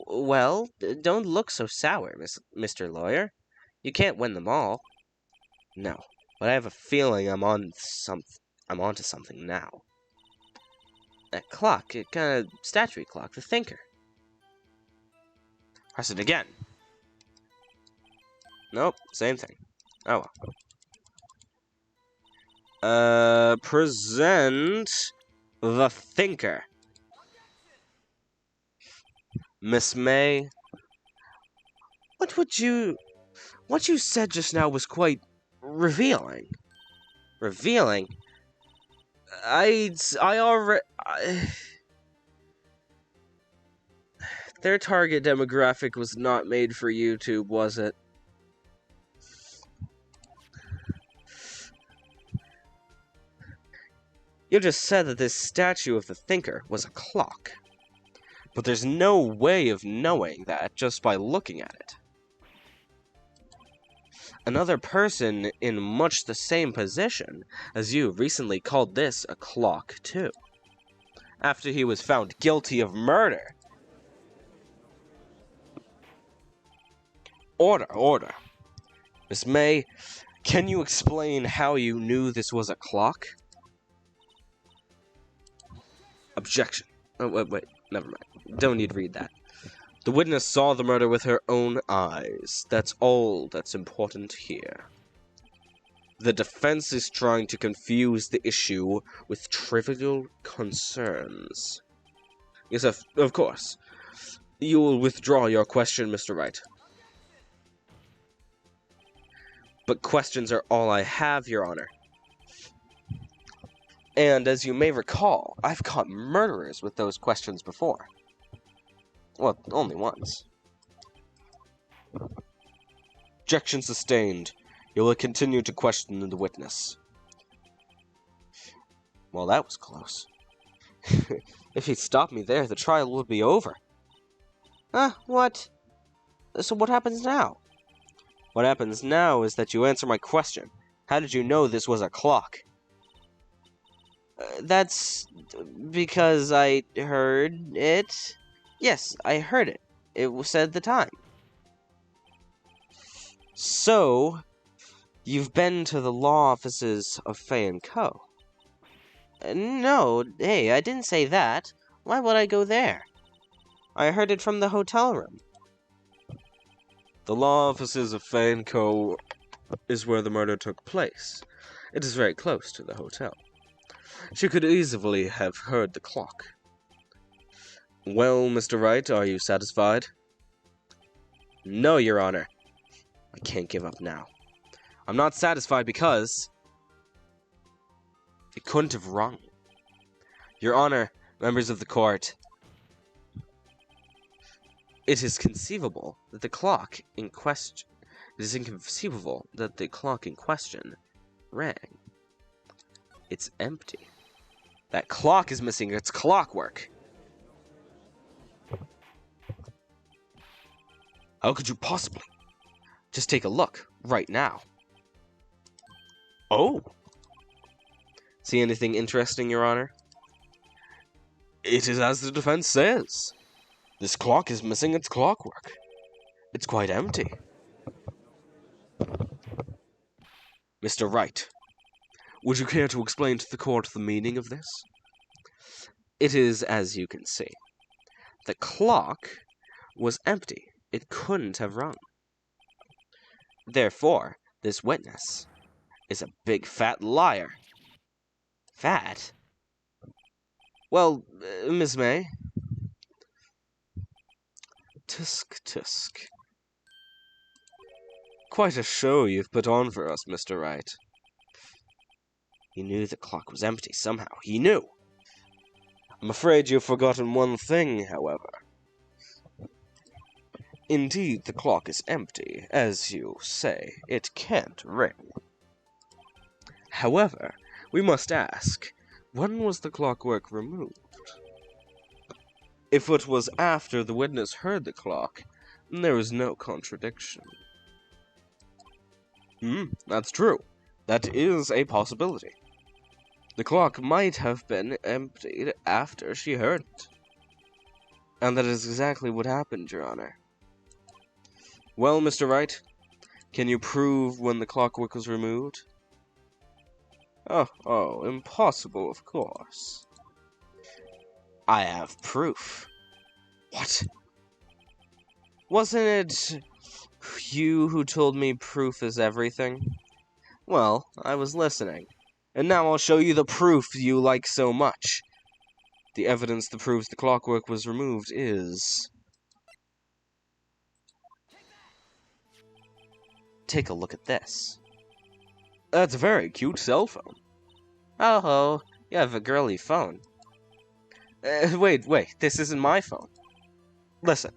Well, don't look so sour, Mr. Lawyer. You can't win them all. No, but I have a feeling I'm onto something now. That clock, it kind of statue clock, the thinker. Press it again. Nope, same thing. Oh well. Present the thinker. Miss May, what you said just now was quite revealing. Revealing? Their target demographic was not made for YouTube, was it? You just said that this statue of the thinker was a clock. But there's no way of knowing that just by looking at it. Another person in much the same position as you recently called this a clock, too. After he was found guilty of murder. Order. Miss May, can you explain how you knew this was a clock? Objection. Oh, wait, never mind. Don't need to read that. The witness saw the murder with her own eyes. That's all that's important here. The defense is trying to confuse the issue with trivial concerns. Yes, of course. You will withdraw your question, Mr. Wright. But questions are all I have, Your Honor. And as you may recall, I've caught murderers with those questions before. Well, only once. Objection sustained. You will continue to question the witness. Well, that was close. If he'd stopped me there, the trial would be over. What? So what happens now? What happens now is that you answer my question. How did you know this was a clock? That's because I heard it. Yes, I heard it. It said the time. So, you've been to the law offices of Fay & Co. No, hey, I didn't say that. Why would I go there? I heard it from the hotel room. The law offices of Fay & Co. is where the murder took place. It is very close to the hotel. She could easily have heard the clock. Well, Mr. Wright, are you satisfied? No, Your Honor. I can't give up now. I'm not satisfied because it couldn't have rung. Your Honor, members of the court, it is conceivable that the clock in question It is inconceivable that the clock in question rang. It's empty. That clock is missing its clockwork. How could you possibly? Just take a look, right now. Oh! See anything interesting, Your Honor? It is as the defense says. This clock is missing its clockwork. It's quite empty. Mr. Wright, would you care to explain to the court the meaning of this? It is as you can see. The clock was empty. It couldn't have rung. Therefore, this witness is a big fat liar. Fat? Well, Miss May? Tusk, tusk. Quite a show you've put on for us, Mr. Wright. He knew the clock was empty somehow. He knew. I'm afraid you've forgotten one thing, however. Indeed, the clock is empty. As you say, it can't ring. However, we must ask, when was the clockwork removed? If it was after the witness heard the clock, then there is no contradiction. That's true. That is a possibility. The clock might have been emptied after she heard it. And that is exactly what happened, Your Honor. Well, Mr. Wright, can you prove when the clockwork was removed? Oh, impossible, of course. I have proof. What? Wasn't it you who told me proof is everything? Well, I was listening. And now I'll show you the proof you like so much. The evidence that proves the clockwork was removed is... Take a look at this. That's a very cute cell phone. Oh, you have a girly phone. Wait, this isn't my phone. Listen.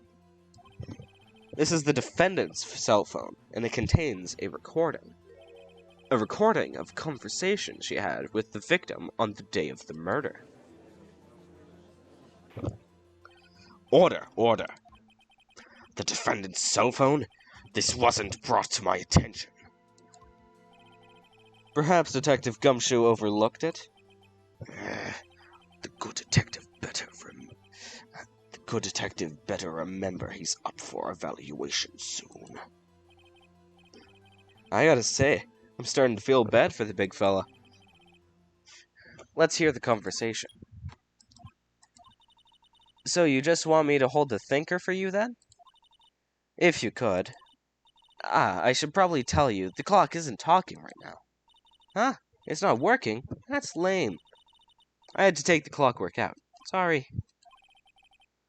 This is the defendant's cell phone, and it contains a recording. A recording of a conversation she had with the victim on the day of the murder. Order. The defendant's cell phone? This wasn't brought to my attention. Perhaps Detective Gumshoe overlooked it? The good detective better remember he's up for evaluation soon. I gotta say, I'm starting to feel bad for the big fella. Let's hear the conversation. So you just want me to hold the thinker for you, then? If you could. I should probably tell you, the clock isn't talking right now. Huh? It's not working? That's lame. I had to take the clockwork out. Sorry.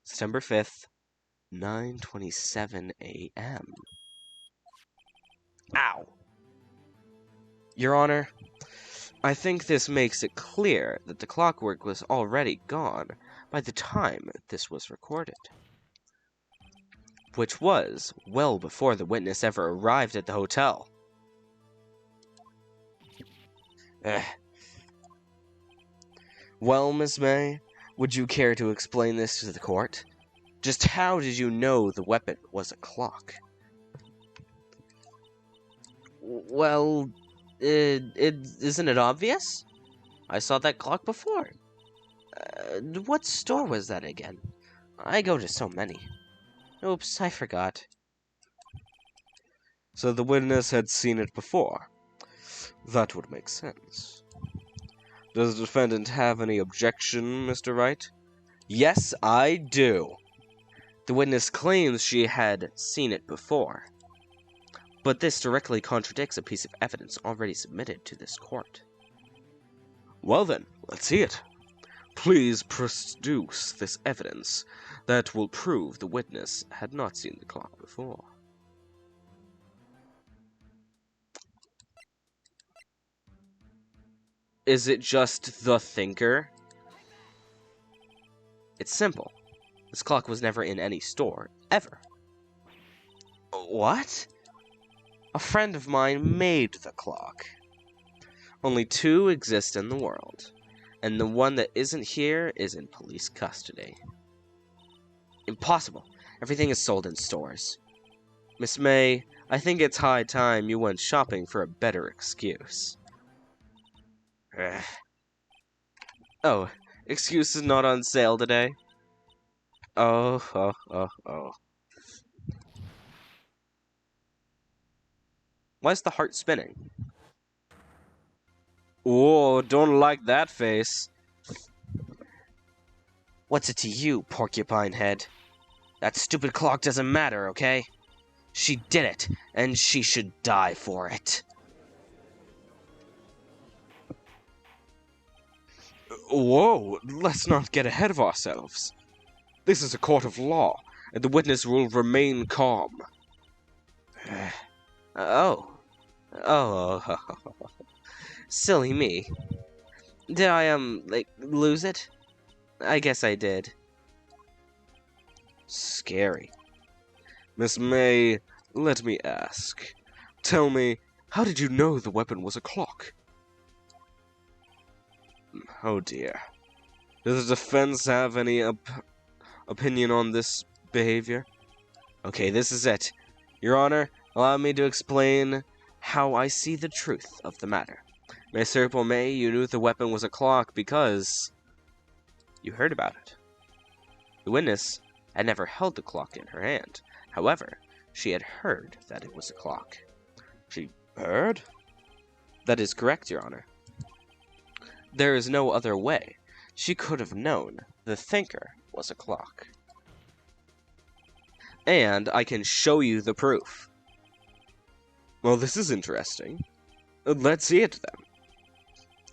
September 5th, 9:27 a.m. Ow! Your Honor, I think this makes it clear that the clockwork was already gone by the time this was recorded. Which was well before the witness ever arrived at the hotel. Well, Miss May, would you care to explain this to the court? Just how did you know the weapon was a clock? Well, isn't it obvious? I saw that clock before. What store was that again? I go to so many. Oops, I forgot. So the witness had seen it before. That would make sense. Does the defendant have any objection, Mr. Wright? Yes, I do. The witness claims she had seen it before. But this directly contradicts a piece of evidence already submitted to this court. Well then, let's see it. Please produce this evidence that will prove the witness had not seen the clock before. Is it just the thinker? It's simple. This clock was never in any store, ever. What? A friend of mine made the clock. Only two exist in the world, and the one that isn't here is in police custody. Impossible. Everything is sold in stores. Miss May, I think it's high time you went shopping for a better excuse. Ugh. Oh, excuse is not on sale today? Oh. Why's the heart spinning? Whoa, don't like that face. What's it to you, porcupine head? That stupid clock doesn't matter, okay? She did it, and she should die for it. Whoa, let's not get ahead of ourselves. This is a court of law, and the witness will remain calm. Oh. Silly me. Did I, lose it? I guess I did. Scary. Miss May, let me ask. Tell me, how did you know the weapon was a clock? Oh dear. Does the defense have any opinion on this behavior? Okay, this is it. Your Honor, allow me to explain how I see the truth of the matter. Miss April May, you knew the weapon was a clock because you heard about it. The witness had never held the clock in her hand. However, she had heard that it was a clock. She heard? That is correct, Your Honor. There is no other way. She could have known the thinker was a clock. And I can show you the proof. Well, this is interesting. Let's see it then.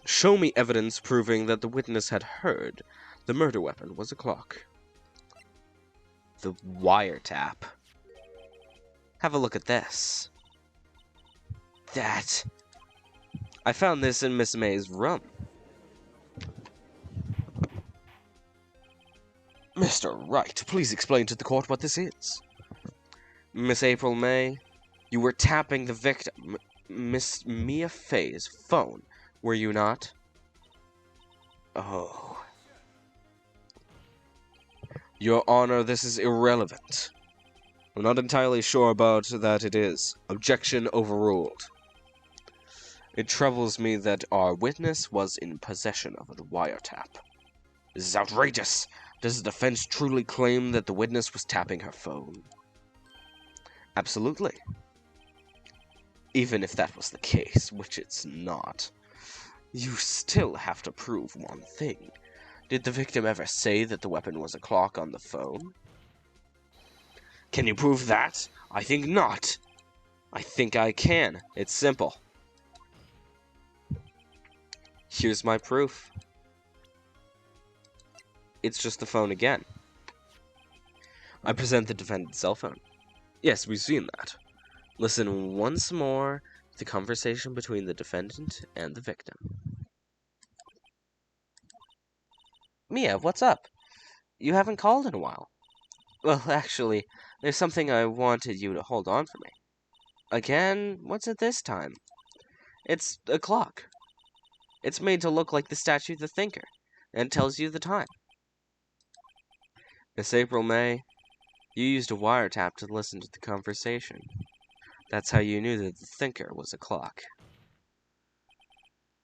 Show me evidence proving that the witness had heard the murder weapon was a clock. The wiretap. Have a look at this. That. I found this in Miss May's room. Mr. Wright, please explain to the court what this is. Miss April May, you were tapping the victim, Miss Mia Fay's phone, were you not? Oh. Your Honor, this is irrelevant. I'm not entirely sure about that it is. Objection overruled. It troubles me that our witness was in possession of a wiretap. This is outrageous. Does the defense truly claim that the witness was tapping her phone? Absolutely. Even if that was the case, which it's not, you still have to prove one thing. Did the victim ever say that the weapon was a clock on the phone? Can you prove that? I think not. I think I can. It's simple. Here's my proof. It's just the phone again. I present the defendant's cell phone. Yes, we've seen that. Listen once more to the conversation between the defendant and the victim. Mia, what's up? You haven't called in a while. Well, actually, there's something I wanted you to hold on for me. Again? What's it this time? It's a clock. It's made to look like the statue of the thinker, and it tells you the time. Miss April May, you used a wiretap to listen to the conversation. That's how you knew that the thinker was a clock.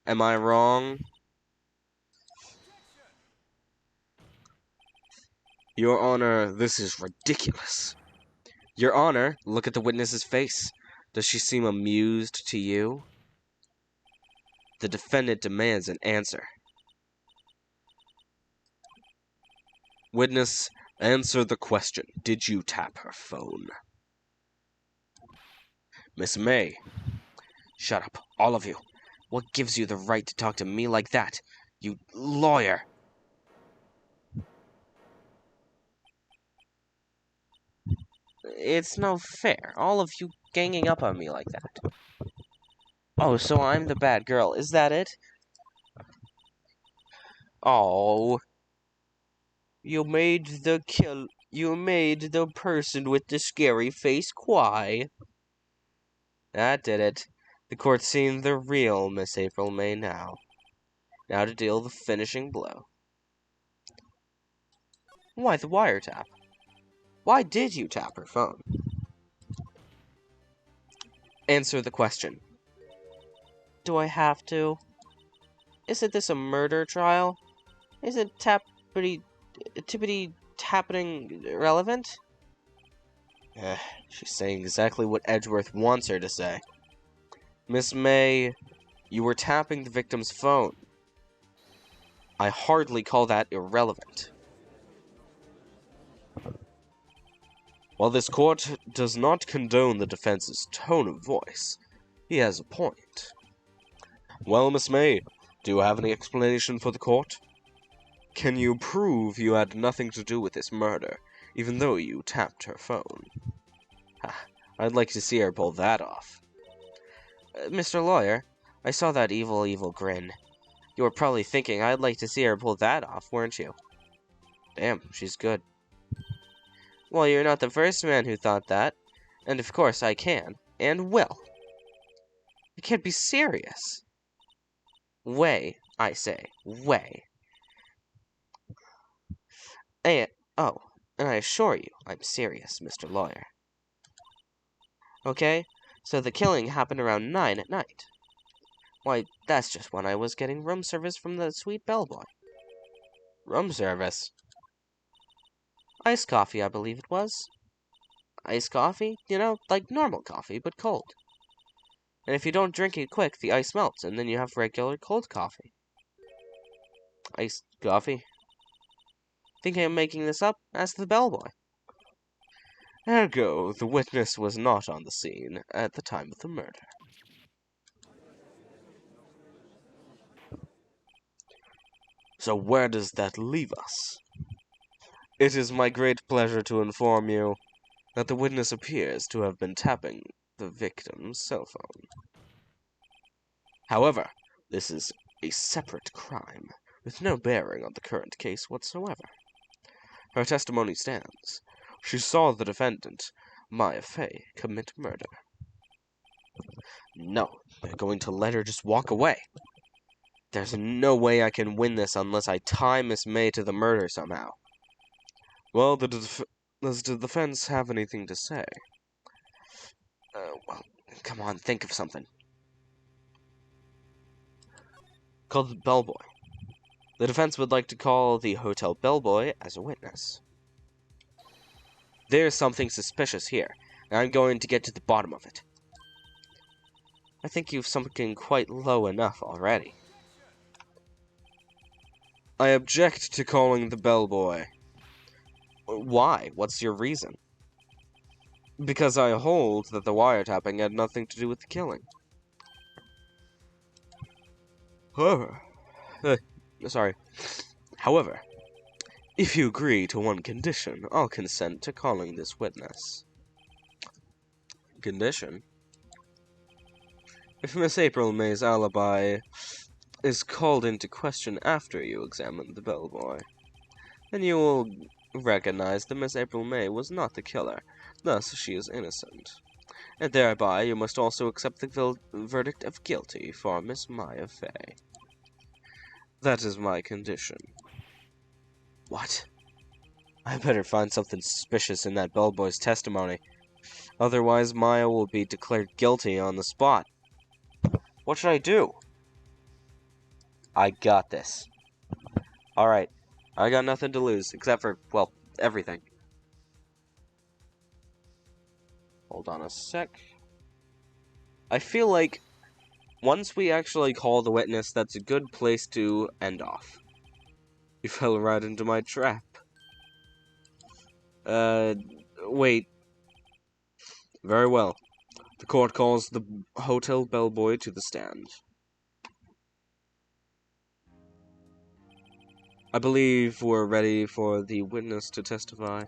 Am I wrong? Your Honor, this is ridiculous. Your Honor, look at the witness's face. Does she seem amused to you? The defendant demands an answer. Witness, answer the question. Did you tap her phone? Miss May. Shut up, all of you. What gives you the right to talk to me like that? You lawyer. It's no fair. All of you ganging up on me like that. Oh, so I'm the bad girl. Is that it? Oh. You made the person with the scary face cry. That did it. The court's seen the real Miss April May now. Now to deal the finishing blow. Why the wiretap? Why did you tap her phone? Answer the question. Do I have to? Isn't this a murder trial? Isn't tippity happening relevant? She's saying exactly what Edgeworth wants her to say. Miss May, you were tapping the victim's phone. I hardly call that irrelevant. While this court does not condone the defense's tone of voice, he has a point. Well, Miss May, do you have any explanation for the court? Can you prove you had nothing to do with this murder, even though you tapped her phone? I'd like to see her pull that off. Mr. Lawyer, I saw that evil grin. You were probably thinking I'd like to see her pull that off, weren't you? Damn, she's good. Well, you're not the first man who thought that, and of course I can, and will. You can't be serious. Way, I say, way. And I assure you, I'm serious, Mr. Lawyer. Okay, so the killing happened around 9 at night. Why, that's just when I was getting room service from the sweet bellboy. Room service? Iced coffee, I believe it was. Iced coffee? You know, like normal coffee, but cold. And if you don't drink it quick, the ice melts, and then you have regular cold coffee. Iced coffee? Think I'm making this up? Ask the bellboy. Ergo, the witness was not on the scene at the time of the murder. So where does that leave us? It is my great pleasure to inform you that the witness appears to have been tapping the victim's cell phone. However, this is a separate crime, with no bearing on the current case whatsoever. Her testimony stands. She saw the defendant, Maya Fey, commit murder. No, they're going to let her just walk away. There's no way I can win this unless I tie Miss May to the murder somehow. Well, does the defense have anything to say? Well, come on, think of something. Call the bellboy. The defense would like to call the hotel bellboy as a witness. There's something suspicious here, and I'm going to get to the bottom of it. I think you've sunken quite low enough already. I object to calling the bellboy. Why? What's your reason? Because I hold that the wiretapping had nothing to do with the killing. However, if you agree to one condition, I'll consent to calling this witness. Condition? If Miss April May's alibi is called into question after you examine the bellboy, then you will recognize that Miss April May was not the killer, thus she is innocent. And thereby you must also accept the verdict of guilty for Miss Maya Fey. That is my condition. What? I better find something suspicious in that bellboy's testimony. Otherwise, Maya will be declared guilty on the spot. What should I do? I got this. Alright, I got nothing to lose, except for, well, everything. Hold on a sec. I feel like once we actually call the witness, that's a good place to end off. You fell right into my trap. Wait. Very well. The court calls the hotel bellboy to the stand. I believe we're ready for the witness to testify.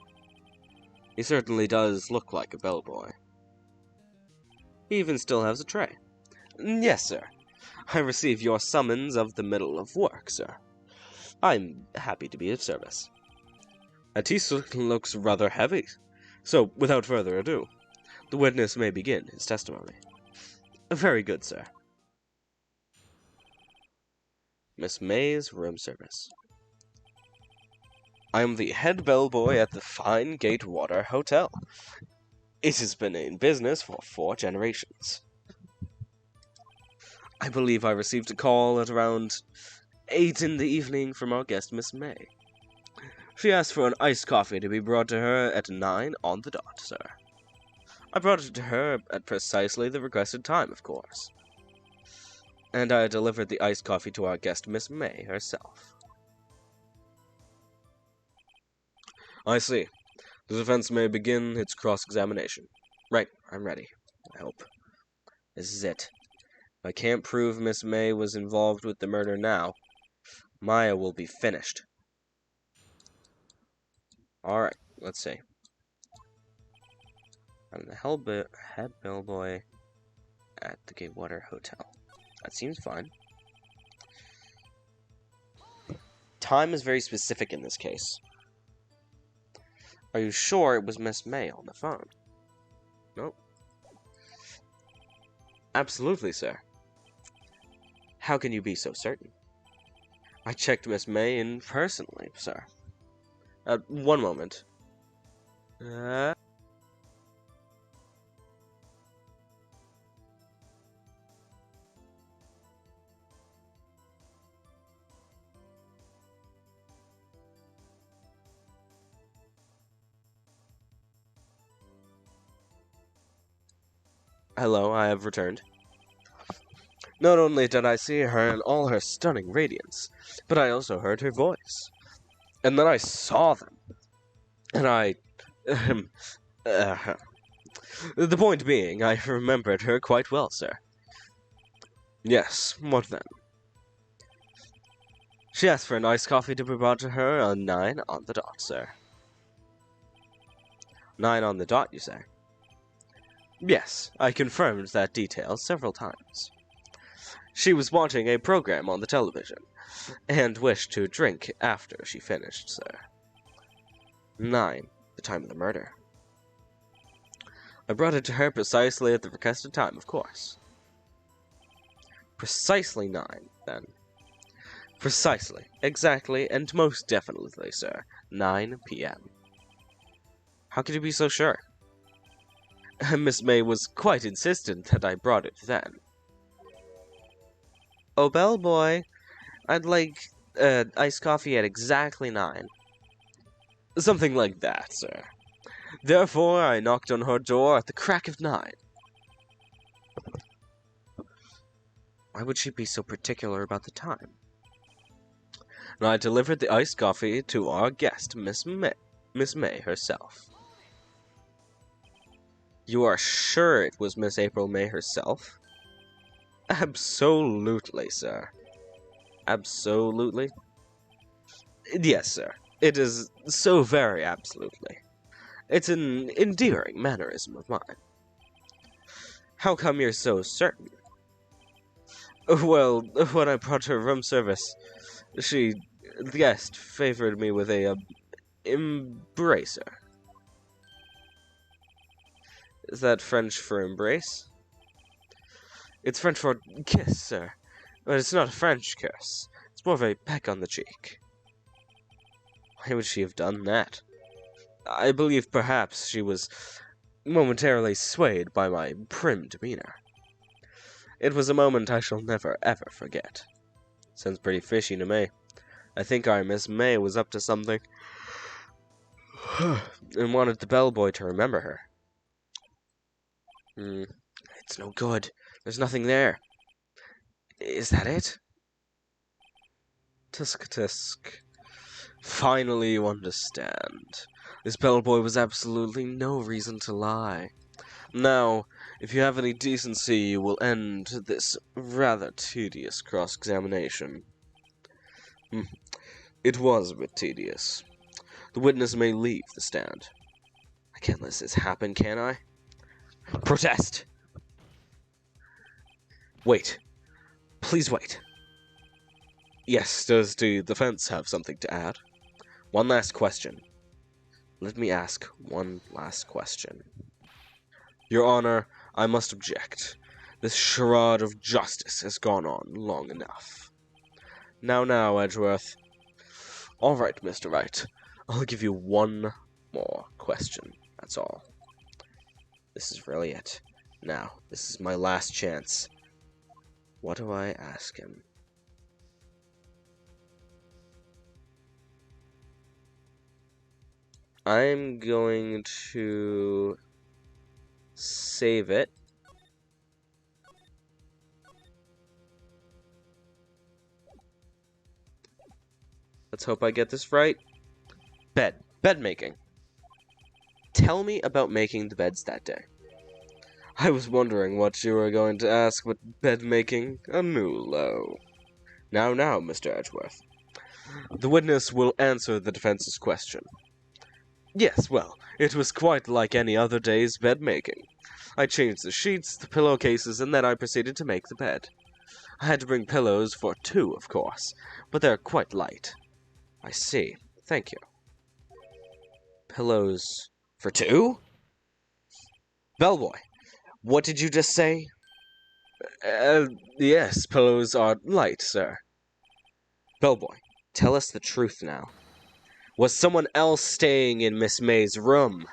He certainly does look like a bellboy. He even still has a tray. Yes, sir. I receive your summons of the middle of work, sir. I'm happy to be of service. That tea looks rather heavy, so without further ado, the witness may begin his testimony. Very good, sir. Miss May's room service. I am the head bellboy at the Fine Gatewater Hotel. It has been in business for 4 generations. I believe I received a call at around 8 in the evening from our guest, Miss May. She asked for an iced coffee to be brought to her at 9 on the dot, sir. I brought it to her at precisely the requested time, of course. And I delivered the iced coffee to our guest, Miss May, herself. I see. The defense may begin its cross-examination. Right, I'm ready. I hope. This is it. If I can't prove Miss May was involved with the murder now, Maya will be finished. Alright, let's see. I'm the head bellboy at the Gatewater Hotel. That seems fine. Time is very specific in this case. Are you sure it was Miss May on the phone? Nope. Absolutely, sir. How can you be so certain? I checked Miss May in personally, sir. One moment. Hello, I have returned. Not only did I see her in all her stunning radiance, but I also heard her voice. And then I saw them. And the point being, I remembered her quite well, sir. Yes, what then? She asked for an iced coffee to be brought to her on 9 on the dot, sir. 9 on the dot, you say? Yes, I confirmed that detail several times. She was watching a program on the television, and wished to drink after she finished, sir. 9, the time of the murder. I brought it to her precisely at the requested time, of course. Precisely 9, then. Precisely, exactly, and most definitely, sir. 9 p.m. How could you be so sure? Miss May was quite insistent that I brought it then. Oh, bellboy, I'd like iced coffee at exactly 9. Something like that, sir. Therefore, I knocked on her door at the crack of 9. Why would she be so particular about the time? And I delivered the iced coffee to our guest, Miss May herself. You are sure it was Miss April May herself? Absolutely, sir. Absolutely? Yes, sir. It is so very absolutely. It's an endearing mannerism of mine. How come you're so certain? Well, when I brought her room service, the guest favored me with a, embracer. Is that French for embrace? It's French for kiss, sir. But it's not a French kiss. It's more of a peck on the cheek. Why would she have done that? I believe perhaps she was momentarily swayed by my prim demeanor. It was a moment I shall never, ever forget. Sounds pretty fishy to me. I think our Miss May was up to something, and wanted the bellboy to remember her. It's no good. There's nothing there. Is that it? Tisk tisk. Finally you understand. This bellboy was absolutely no reason to lie. Now, if you have any decency, you will end this rather tedious cross-examination. It was a bit tedious. The witness may leave the stand. I can't let this happen, can I? Protest! Wait. Please wait. Yes, does the defense have something to add? One last question. Let me ask one last question. Your Honor, I must object. This charade of justice has gone on long enough. Now, Edgeworth. All right, Mr. Wright. I'll give you one more question. That's all. This is really it. Now, this is my last chance. What do I ask him? I'm going to save it. Let's hope I get this right. Bed making. Tell me about making the beds that day. I was wondering what you were going to ask, but bed making, a new low. Now, Mr. Edgeworth. The witness will answer the defense's question. Yes, well, it was quite like any other day's bed making. I changed the sheets, the pillowcases, and then I proceeded to make the bed. I had to bring pillows for 2, of course, but they're quite light. I see. Thank you. Pillows for 2? Bellboy, what did you just say? Yes, pillows are light, sir. Bellboy, tell us the truth now. Was someone else staying in Miss May's room?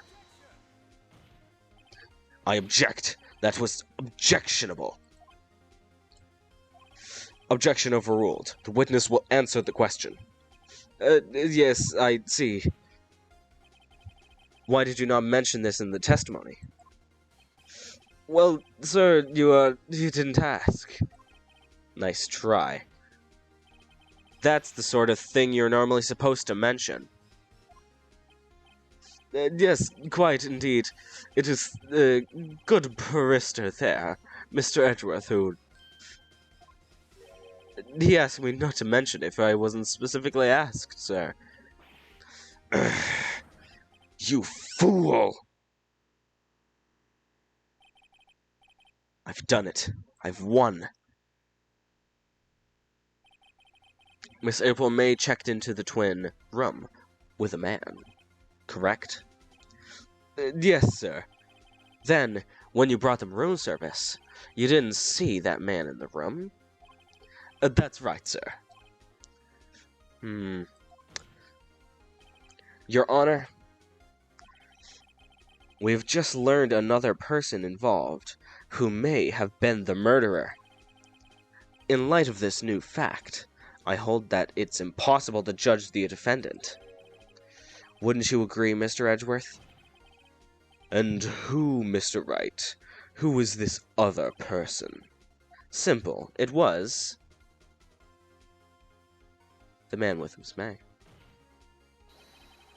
I object. That was objectionable. Objection overruled. The witness will answer the question. Yes, I see. Why did you not mention this in the testimony? Well, sir, you didn't ask. Nice try. That's the sort of thing you're normally supposed to mention. Yes, quite indeed. It is the good barrister there, Mr. Edgeworth, who... He asked me not to mention if I wasn't specifically asked, sir. You fool! I've done it. I've won. Miss April May checked into the twin room with a man, correct? Yes, sir. Then, when you brought them room service, you didn't see that man in the room? That's right, sir. Your Honor, we've just learned another person involved who may have been the murderer. In light of this new fact, I hold that it's impossible to judge the defendant. Wouldn't you agree, Mr. Edgeworth? And who, Mr. Wright? Who is this other person? Simple. It was... the man with Miss May.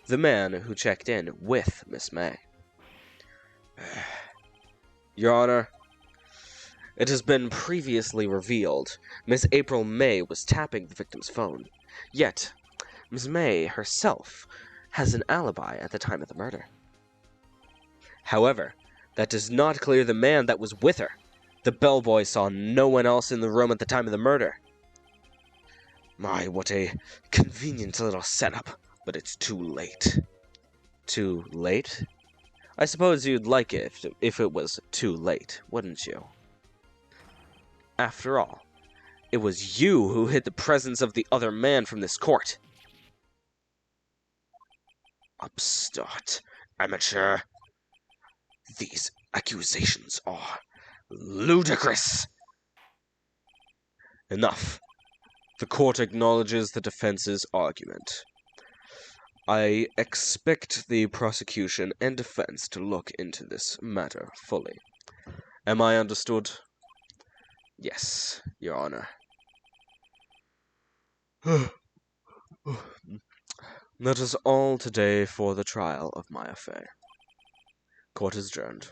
The man who checked in with Miss May. Your Honor, it has been previously revealed Miss April May was tapping the victim's phone. Yet, Miss May herself has an alibi at the time of the murder. However, that does not clear the man that was with her. The bellboy saw no one else in the room at the time of the murder. My, what a convenient little setup, but it's too late. Too late? I suppose you'd like it if it was too late, wouldn't you? After all, it was you who hid the presence of the other man from this court. Upstart. Amateur. These accusations are ludicrous. Enough. The court acknowledges the defense's argument. I expect the prosecution and defense to look into this matter fully. Am I understood? Yes, Your Honor. That is all today for the trial of my affair. Court is adjourned.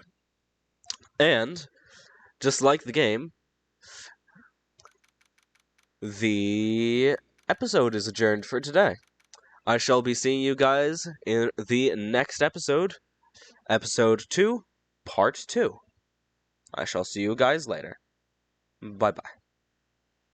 And, just like the game, the episode is adjourned for today. I shall be seeing you guys in the next episode, Episode 2, Part 2. I shall see you guys later. Bye-bye.